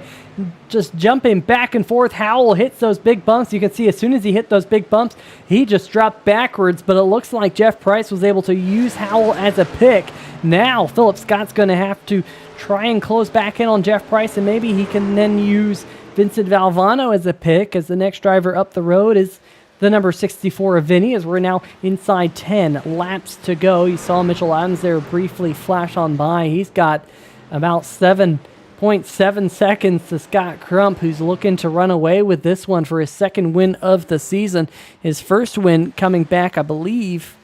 Just jumping back and forth. Howell hits those big bumps. You can see as soon as he hit those big bumps, he just dropped backwards, but it looks like Jeff Price was able to use Howell as a pick. Now, Philip Scott's going to have to try and close back in on Jeff Price, and maybe he can then use Vincent Valvano as a pick, as the next driver up the road is the number 64 of Vinny, as we're now inside 10 laps to go. You saw Mitchell Adams there briefly flash on by. He's got about 7.7 seconds to Scott Crump, who's looking to run away with this one for his second win of the season. His first win coming back, I believe,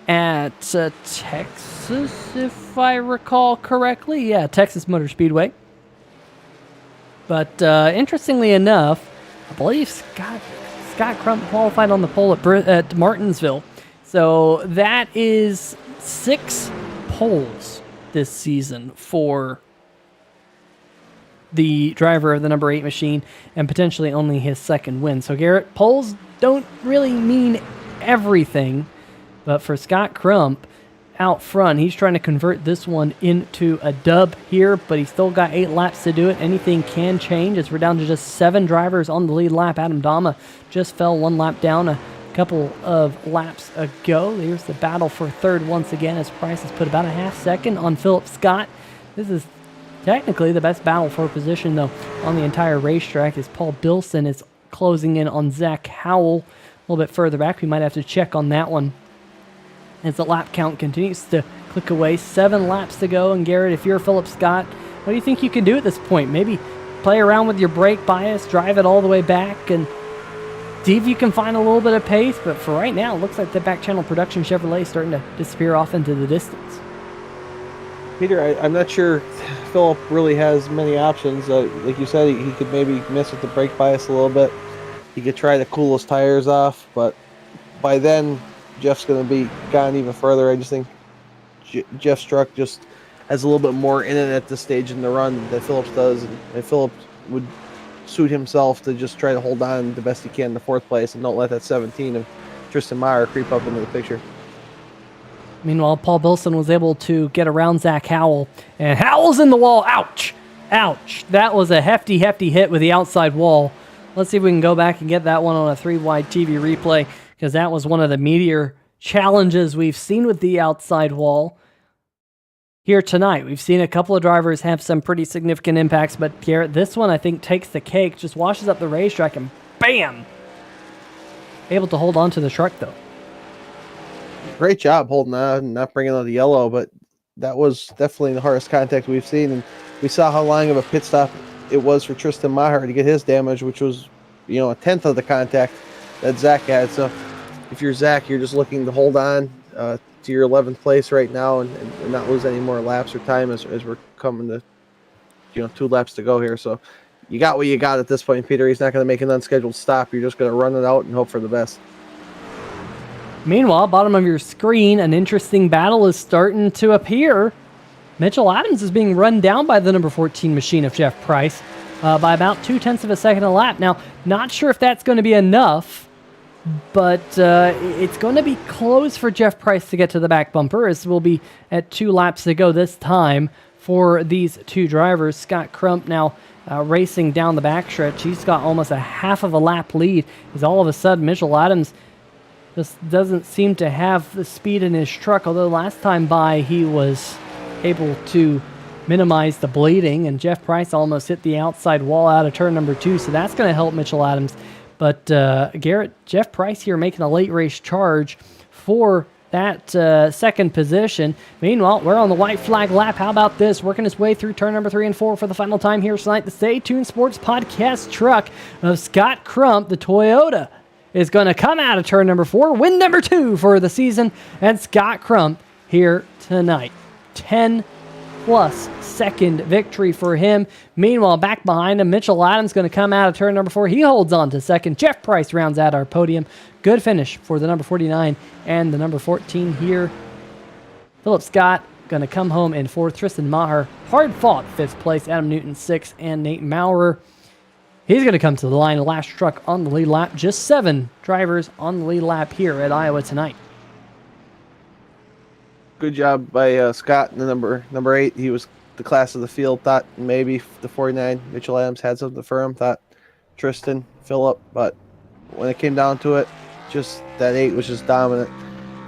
at Texas, if I recall correctly. Yeah, Texas Motor Speedway. But interestingly enough, I believe Scott Crump qualified on the pole at Martinsville. So that is 6 poles this season for the driver of the number 8 machine, and potentially only his second win. So Garrett, poles don't really mean everything, but for Scott Crump out front, he's trying to convert this one into a dub here, but he's still got 8 laps to do it. Anything can change as we're down to just 7 drivers on the lead lap. Adam Dama just fell 1 lap down a couple of laps ago. Here's the battle for third once again, as Price has put about a half second on Philip Scott. This is technically the best battle for position, though, on the entire racetrack, as Paul Bilson is closing in on Zach Howell a little bit further back. We might have to check on that one as the lap count continues to click away. 7 laps to go, and Garrett, if you're Philip Scott, what do you think you can do at this point? Maybe play around with your brake bias, drive it all the way back, and see if you can find a little bit of pace. But for right now, it looks like the back channel production Chevrolet is starting to disappear off into the distance. Peter, I'm not sure Philip really has many options. Like you said, he could maybe mess with the brake bias a little bit. He could try to cool his tires off, but by then, Jeff's going to be gone even further. I just think Jeff's truck just has a little bit more in it at this stage in the run that Phillips does, and Phillips would suit himself to just try to hold on the best he can in the 4th place and don't let that 17 of Tristan Meyer creep up into the picture. Meanwhile, Paul Bilson was able to get around Zach Howell, and Howell's in the wall. Ouch! Ouch! That was a hefty hit with the outside wall. Let's see if we can go back and get that one on a 3-wide TV replay, because that was one of the meteor challenges we've seen with the outside wall here tonight. We've seen a couple of drivers have some pretty significant impacts, but Garrett, this one I think takes the cake, just washes up the racetrack, and bam! Able to hold on to the truck, though. Great job holding on, not bringing on the yellow, but that was definitely the hardest contact we've seen, and we saw how long of a pit stop it was for Tristan Maher to get his damage, which was, a 10th of the contact that Zach had. So if you're Zach, you're just looking to hold on to your 11th place right now and not lose any more laps or time as we're coming to 2 laps to go here. So you got what you got at this point, Peter. He's not going to make an unscheduled stop. You're just going to run it out and hope for the best. Meanwhile, bottom of your screen, an interesting battle is starting to appear. Mitchell Adams is being run down by the number 14 machine of Jeff Price by about 0.2 of a second a lap. Now, not sure if that's going to be enough, but it's going to be close for Jeff Price to get to the back bumper, as we'll be at 2 laps to go this time for these 2 drivers. Scott Crump now racing down the backstretch. He's got almost a half of a lap lead, as all of a sudden Mitchell Adams just doesn't seem to have the speed in his truck, although last time by he was able to minimize the bleeding, and Jeff Price almost hit the outside wall out of turn number 2, so that's going to help Mitchell Adams. But Garrett, Jeff Price here making a late race charge for that second position. Meanwhile, we're on the white flag lap. How about this? Working his way through turn number 3 and 4 for the final time here tonight. The Stay Tuned Sports Podcast truck of Scott Crump, the Toyota, is going to come out of turn number 4, win number 2 for the season, and Scott Crump here tonight. 10-plus second victory for him. Meanwhile, back behind him, Mitchell Adams going to come out of turn number 4. He holds on to second. Jeff Price rounds out our podium. Good finish for the number 49 and the number 14 here. Philip Scott going to come home in 4th. Tristan Maher, hard fought 5th place. Adam Newton 6th, and Nate Maurer, he's going to come to the line. Last truck on the lead lap. Just 7 drivers on the lead lap here at Iowa tonight. Good job by Scott in the number 8. He was the class of the field. Thought maybe the 49, Mitchell Adams, had something for him. Thought Tristan, Phillip, but when it came down to it, just that 8 was just dominant.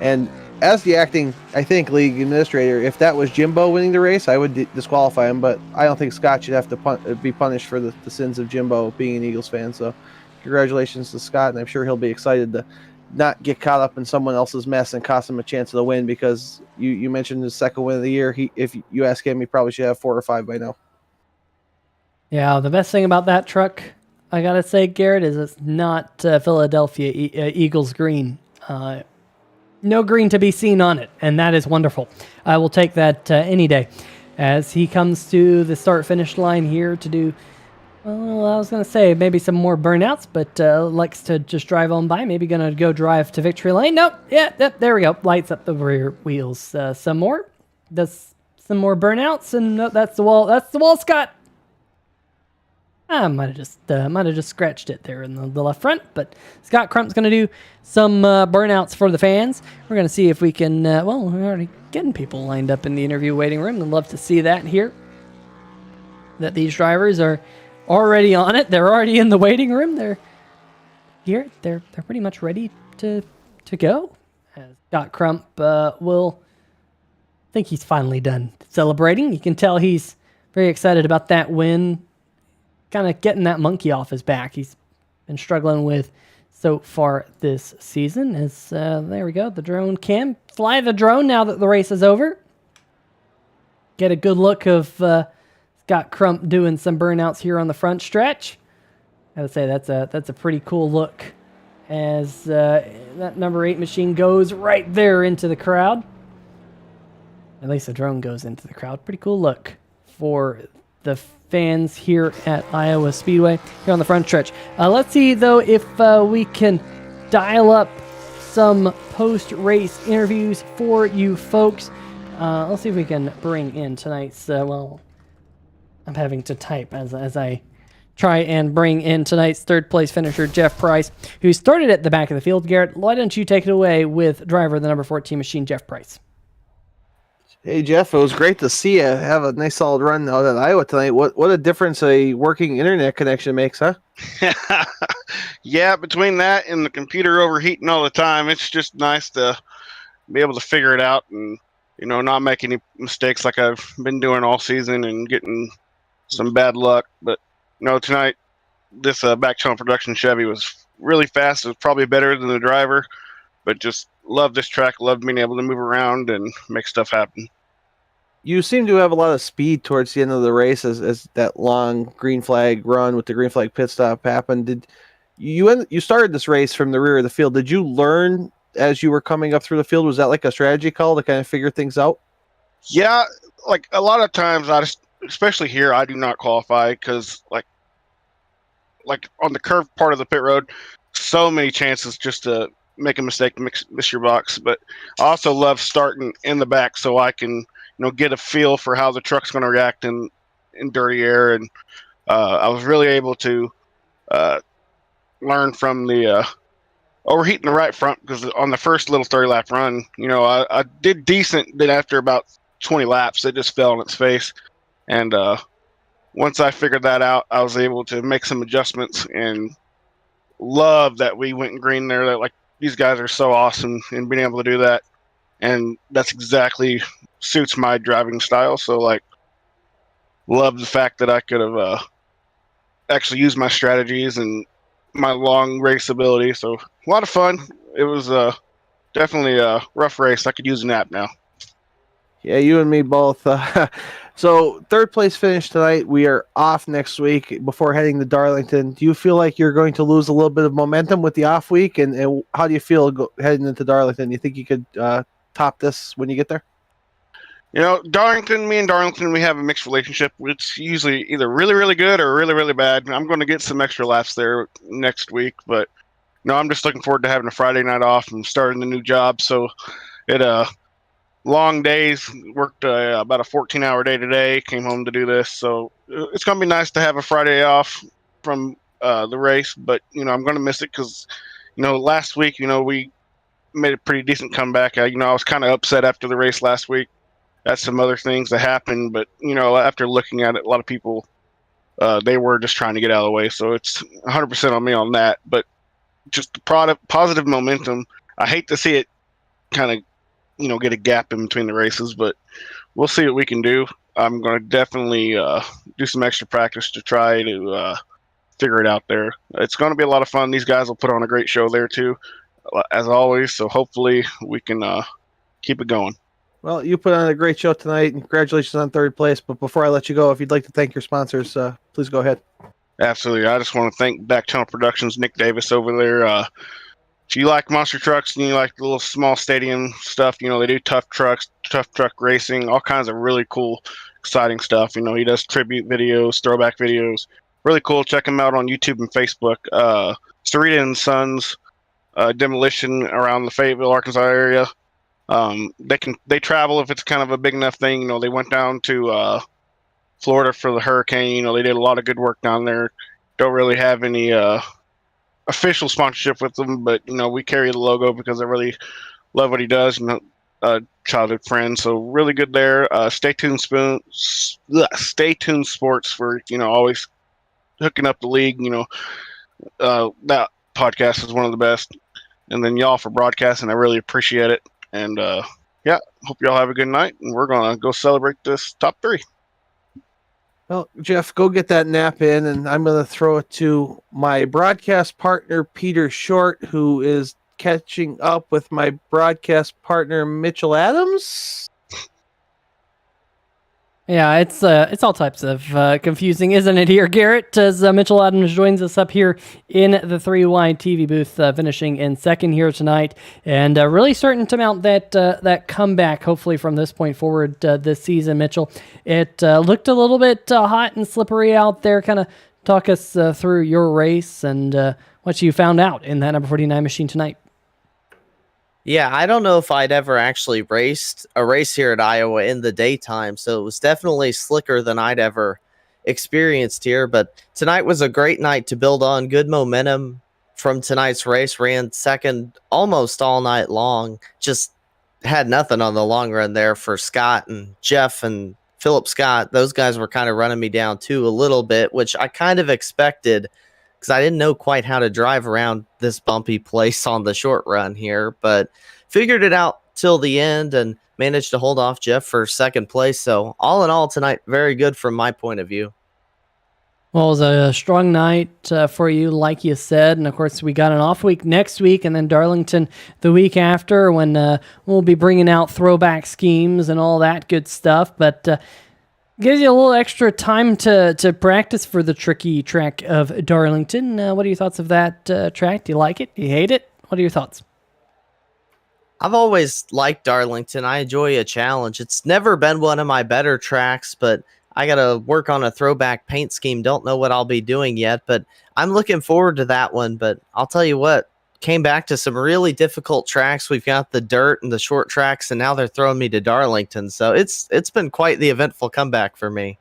And as the acting, I think, league administrator, if that was Jimbo winning the race, I would disqualify him, but I don't think Scott should have to be punished for the sins of Jimbo being an Eagles fan. So congratulations to Scott, and I'm sure he'll be excited to not get caught up in someone else's mess and cost him a chance of the win, because you mentioned his second win of the year. If you ask him, he probably should have 4 or 5 by now. Yeah, the best thing about that truck, I got to say, Garrett, is it's not Philadelphia Eagles green. No green to be seen on it, and that is wonderful. I will take that any day. As he comes to the start-finish line here to do, well, I was going to say maybe some more burnouts, but likes to just drive on by. Maybe going to go drive to victory lane. Nope. Yeah, there we go. Lights up the rear wheels some more. Does some more burnouts, and no, that's the wall. That's the wall, Scott. I might have just scratched it there in the left front, but Scott Crump's going to do some burnouts for the fans. We're going to see if we can, well, we're already getting people lined up in the interview waiting room. I'd love to see that here, that these drivers are already on it. They're already in the waiting room. They're here. They're pretty much ready to go. Scott Crump will think he's finally done celebrating. You can tell he's very excited about that win. Kind of getting that monkey off his back he's been struggling with so far this season. As there we go, the drone cam. Fly the drone now that the race is over. Get a good look of Scott Crump doing some burnouts here on the front stretch. I would say that's a pretty cool look as that number 8 machine goes right there into the crowd. At least the drone goes into the crowd. Pretty cool look for the fans here at Iowa Speedway here on the front stretch. Let's see, though, if we can dial up some post-race interviews for you folks. Let's see if we can bring in tonight's, well, I'm having to type as I try and bring in tonight's third-place finisher, Jeff Price, who started at the back of the field. Garrett, why don't you take it away with driver of the number 14 machine, Jeff Price? Hey, Jeff, it was great to see you have a nice solid run out at Iowa tonight. What a difference a working internet connection makes, huh? Yeah, between that and the computer overheating all the time, it's just nice to be able to figure it out and, not make any mistakes like I've been doing all season and getting some bad luck. But, tonight, this back-channel production Chevy was really fast. It was probably better than the driver, but just loved this track, loved being able to move around and make stuff happen. You seem to have a lot of speed towards the end of the race as that long green flag run with the green flag pit stop happened. you started this race from the rear of the field. Did you learn as you were coming up through the field? Was that like a strategy call to kind of figure things out? Yeah, like a lot of times, especially here, I do not qualify because like on the curved part of the pit road, so many chances just to make a mistake, miss your box. But I also love starting in the back so I can get a feel for how the truck's going to react in dirty air, and I was really able to learn from the overheating the right front, because on the first little 30 lap run, I did decent. Then after about 20 laps, it just fell on its face, and once I figured that out, I was able to make some adjustments, and love that we went green there. That, like, these guys are so awesome in being able to do that, and that's exactly suits my driving style. So, like, love the fact that I could have actually used my strategies and my long race ability. So, a lot of fun. It was definitely a rough race. I could use a nap now. Yeah, you and me both. So third place finish tonight. We are off next week before heading to Darlington. Do you feel like you're going to lose a little bit of momentum with the off week? And how do you feel heading into Darlington? You think you could top this when you get there? Darlington, me and Darlington, we have a mixed relationship. It's usually either really, really good or really, really bad. I'm going to get some extra laps there next week, but no, I'm just looking forward to having a Friday night off and starting the new job. So it long days, worked about a 14-hour day today, came home to do this. So it's going to be nice to have a Friday off from the race, but, I'm going to miss it because, last week, we made a pretty decent comeback. I was kind of upset after the race last week. That's some other things that happened, but, after looking at it, a lot of people, they were just trying to get out of the way. So it's 100% on me on that, but just the positive momentum. I hate to see it kind of, get a gap in between the races, but we'll see what we can do. I'm going to definitely do some extra practice to try to figure it out there. It's going to be a lot of fun. These guys will put on a great show there too, as always. So hopefully we can keep it going. Well, you put on a great show tonight, and congratulations on third place. But before I let you go, if you'd like to thank your sponsors, please go ahead. Absolutely. I just want to thank Back Tunnel Productions, Nick Davis over there. If you like monster trucks and you like the little small stadium stuff, they do tough truck racing, all kinds of really cool, exciting stuff. He does tribute videos, throwback videos. Really cool. Check him out on YouTube and Facebook. Sarita and Sons Demolition around the Fayetteville, Arkansas area. They travel if it's kind of a big enough thing. They went down to Florida for the hurricane. They did a lot of good work down there. Don't really have any official sponsorship with them, but we carry the logo because I really love what he does. Childhood friend, so really good there. Stay tuned sports for always hooking up the league. That podcast is one of the best, and then y'all for broadcasting. I really appreciate it, and hope y'all have a good night, and we're gonna go celebrate this top 3. Well, Jeff, go get that nap in, and I'm going to throw it to my broadcast partner, Peter Short, who is catching up with my broadcast partner, Mitchell Adams. Yeah, it's all types of confusing, isn't it, here, Garrett, as Mitchell Adams joins us up here in the 3Y TV booth, finishing in second here tonight, and really starting to mount that comeback, hopefully, from this point forward this season, Mitchell. It looked a little bit hot and slippery out there. Kind of talk us through your race and what you found out in that number 49 machine tonight. Yeah, I don't know if I'd ever actually raced a race here at Iowa in the daytime, so it was definitely slicker than I'd ever experienced here. But tonight was a great night to build on good momentum from tonight's race. Ran second almost all night long. Just had nothing on the long run there for Scott and Jeff and Philip Scott. Those guys were kind of running me down too a little bit, which I kind of expected, because I didn't know quite how to drive around this bumpy place on the short run here, but figured it out till the end and managed to hold off Jeff for second place. So all in all tonight, very good from my point of view. Well, it was a strong night for you, like you said, and of course we got an off week next week, and then Darlington the week after, when we'll be bringing out throwback schemes and all that good stuff. But Gives you a little extra time to practice for the tricky track of Darlington. What are your thoughts of that track? Do you like it? Do you hate it? What are your thoughts? I've always liked Darlington. I enjoy a challenge. It's never been one of my better tracks, but I got to work on a throwback paint scheme. Don't know what I'll be doing yet, but I'm looking forward to that one. But I'll tell you what, came back to some really difficult tracks. We've got the dirt and the short tracks, and now they're throwing me to Darlington. So it's been quite the eventful comeback for me.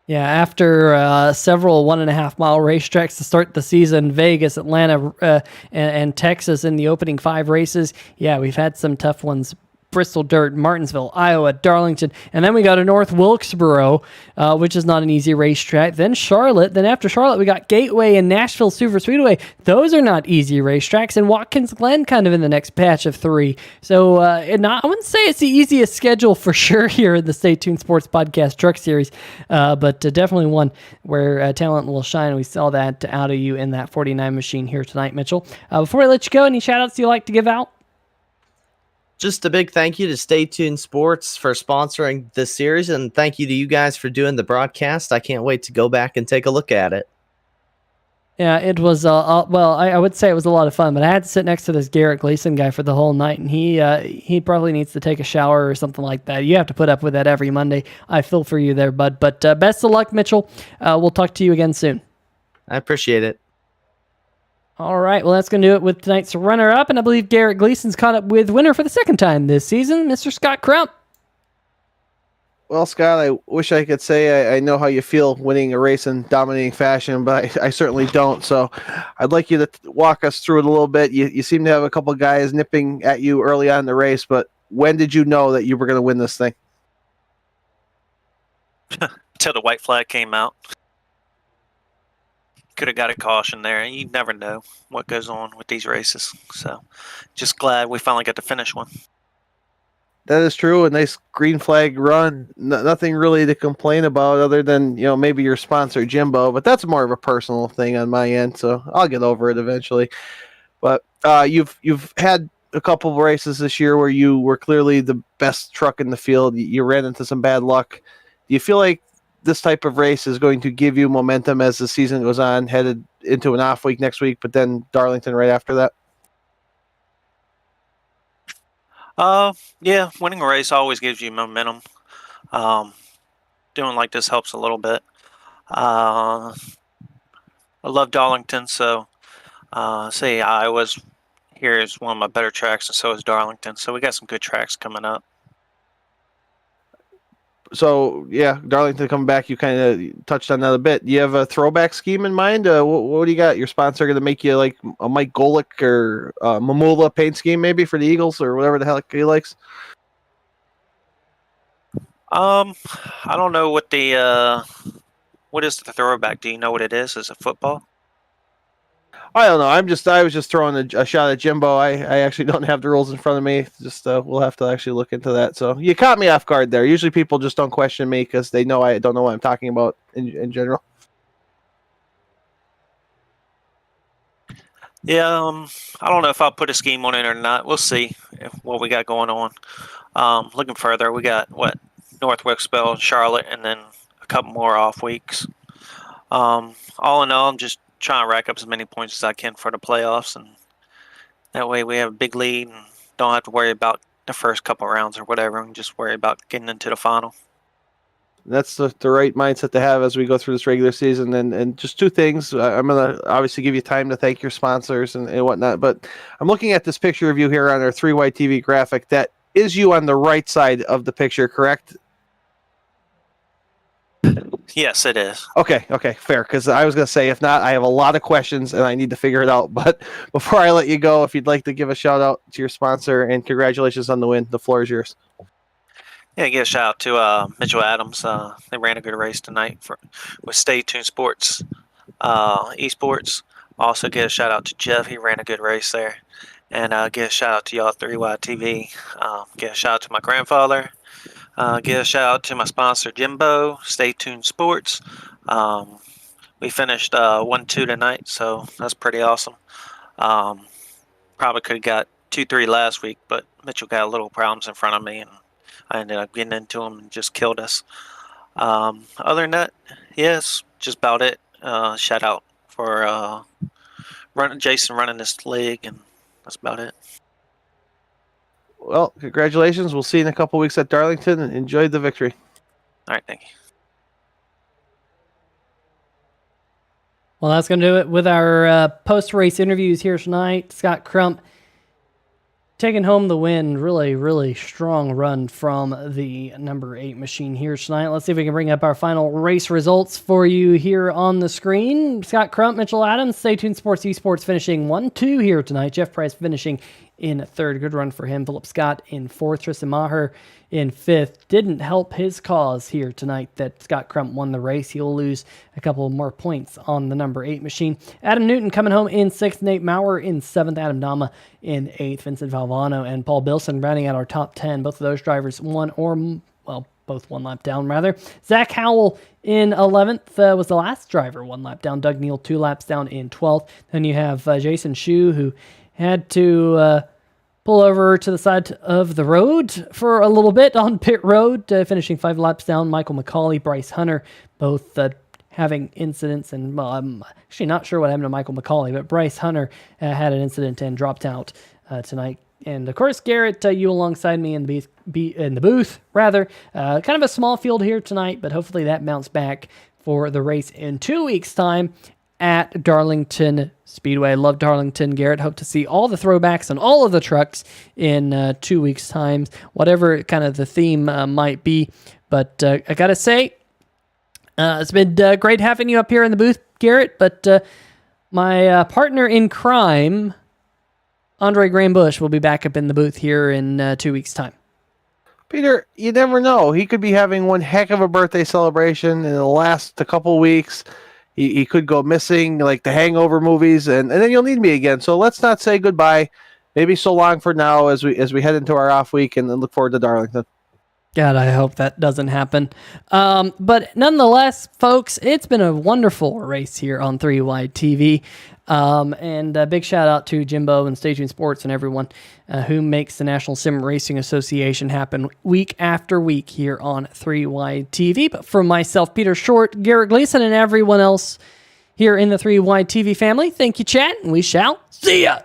Yeah, after several 1.5 mile racetracks to start the season, Vegas, Atlanta, and Texas in the opening 5 races, yeah, we've had some tough ones. Bristol Dirt, Martinsville, Iowa, Darlington, and then we go to North Wilkesboro, which is not an easy racetrack. Then Charlotte. Then after Charlotte, we got Gateway and Nashville Super Speedway. Those are not easy racetracks. And Watkins Glen kind of in the next batch of 3. So I wouldn't say it's the easiest schedule for sure here in the Stay Tuned Sports Podcast Truck Series, but definitely one where talent will shine. We saw that out of you in that 49 machine here tonight, Mitchell. Before I let you go, any shout-outs you like to give out? Just a big thank you to Stay Tuned Sports for sponsoring this series, and thank you to you guys for doing the broadcast. I can't wait to go back and take a look at it. Yeah, it was, I would say it was a lot of fun, but I had to sit next to this Garrett Gleason guy for the whole night, and he probably needs to take a shower or something like that. You have to put up with that every Monday. I feel for you there, bud. But best of luck, Mitchell. We'll talk to you again soon. I appreciate it. All right, well, that's going to do it with tonight's runner-up, and I believe Garrett Gleason's caught up with winner for the second time this season, Mr. Scott Crump. Well, Scott, I wish I could say I know how you feel winning a race in dominating fashion, but I certainly don't. So I'd like you to walk us through it a little bit. You seem to have a couple guys nipping at you early on in the race, but when did you know that you were going to win this thing? Until the white flag came out. Could have got a caution there. You never know what goes on with these races. So just glad we finally got to finish one. That is true. A nice green flag run. Nothing really to complain about other than, maybe your sponsor, Jimbo, but that's more of a personal thing on my end, so I'll get over it eventually. But you've had a couple of races this year where you were clearly the best truck in the field. You ran into some bad luck. Do you feel like this type of race is going to give you momentum as the season goes on, headed into an off week next week, but then Darlington right after that? Yeah, winning a race always gives you momentum. Doing like this helps a little bit. I love Darlington, so Iowa's here is one of my better tracks, and so is Darlington. So we got some good tracks coming up. So, yeah, Darlington coming back, you kind of touched on that a bit. Do you have a throwback scheme in mind? What do you got? Your sponsor going to make you like a Mike Golick or Mamula paint scheme maybe for the Eagles or whatever the hell he likes? I don't know what what is the throwback? Do you know what it is? Is it football? I don't know. I was just throwing a shot at Jimbo. I actually don't have the rules in front of me. Just we'll have to actually look into that. So you caught me off guard there. Usually people just don't question me because they know I don't know what I'm talking about in general. Yeah, I don't know if I'll put a scheme on it or not. We'll see what we got going on. Looking further, we got North Wilkesboro, Charlotte, and then a couple more off weeks. All in all, I'm just trying to rack up as many points as I can for the playoffs, and that way we have a big lead and don't have to worry about the first couple rounds or whatever, and just worry about getting into the final. That's the right mindset to have as we go through this regular season. And just two things. I'm going to obviously give you time to thank your sponsors and whatnot, but I'm looking at this picture of you here on our 3Y TV graphic. That is you on the right side of the picture, correct? Yes, it is. Okay, fair. Because I was going to say, if not, I have a lot of questions and I need to figure it out. But before I let you go, if you'd like to give a shout out to your sponsor and congratulations on the win, the floor is yours. Yeah, give a shout out to Mitchell Adams. They ran a good race tonight with Stay Tuned Sports Esports. Also, give a shout out to Jeff. He ran a good race there. And give a shout out to y'all 3Y TV. Give a shout out to my grandfather. Give a shout out to my sponsor Jimbo, Stay Tuned Sports. We finished 1-2 tonight, so that's pretty awesome. Probably could have got 2-3 last week, but Mitchell got a little problems in front of me, and I ended up getting into him and just killed us. Other than that, yes, just about it. Shout out for Jason running this league, and that's about it. Well, congratulations. We'll see you in a couple weeks at Darlington, and enjoy the victory. All right, thank you. Well, that's going to do it with our post-race interviews here tonight. Scott Crump taking home the win. Really, really strong run from the number 8 machine here tonight. Let's see if we can bring up our final race results for you here on the screen. Scott Crump, Mitchell Adams, Stay Tuned Sports Esports finishing 1-2 here tonight. Jeff Price finishing in 3rd. Good run for him. Philip Scott in 4th. Tristan Maher in 5th. Didn't help his cause here tonight that Scott Crump won the race. He'll lose a couple more points on the number 8 machine. Adam Newton coming home in 6th. Nate Maurer in 7th. Adam Dama in 8th. Vincent Valvano and Paul Bilson rounding out our top 10. Both of those drivers both one lap down, rather. Zach Howell in 11th was the last driver, 1 lap down. Doug Neal, 2 laps down in 12th. Then you have Jason Shu, who had to pull over to the side of the road for a little bit on pit road, finishing 5 laps down. Michael McCauley, Bryce Hunter, both having incidents. And I'm actually not sure what happened to Michael McCauley, but Bryce Hunter had an incident and dropped out tonight. And of course, Garrett, you alongside me in the booth, rather. Kind of a small field here tonight, but hopefully that bounced back for the race in 2 weeks' time at Darlington Speedway. Love Darlington, Garrett. Hope to see all the throwbacks on all of the trucks in 2 weeks' time, whatever kind of the theme might be. But I got to say, it's been great having you up here in the booth, Garrett. But my partner in crime, Andre Graham Bush, will be back up in the booth here in 2 weeks' time. Peter, you never know. He could be having one heck of a birthday celebration in the last couple weeks. He could go missing, like the Hangover movies, and then you'll need me again. So let's not say goodbye. Maybe so long for now as we head into our off week and then look forward to Darlington. God, I hope that doesn't happen. But nonetheless, folks, it's been a wonderful race here on 3Wide TV. And a big shout out to Jimbo and Stay Tuned Sports and everyone who makes the National Sim Racing Association happen week after week here on 3Wide TV. But for myself, Peter Short, Garrett Gleason, and everyone else here in the 3Wide TV family, thank you, chat, and we shall see ya!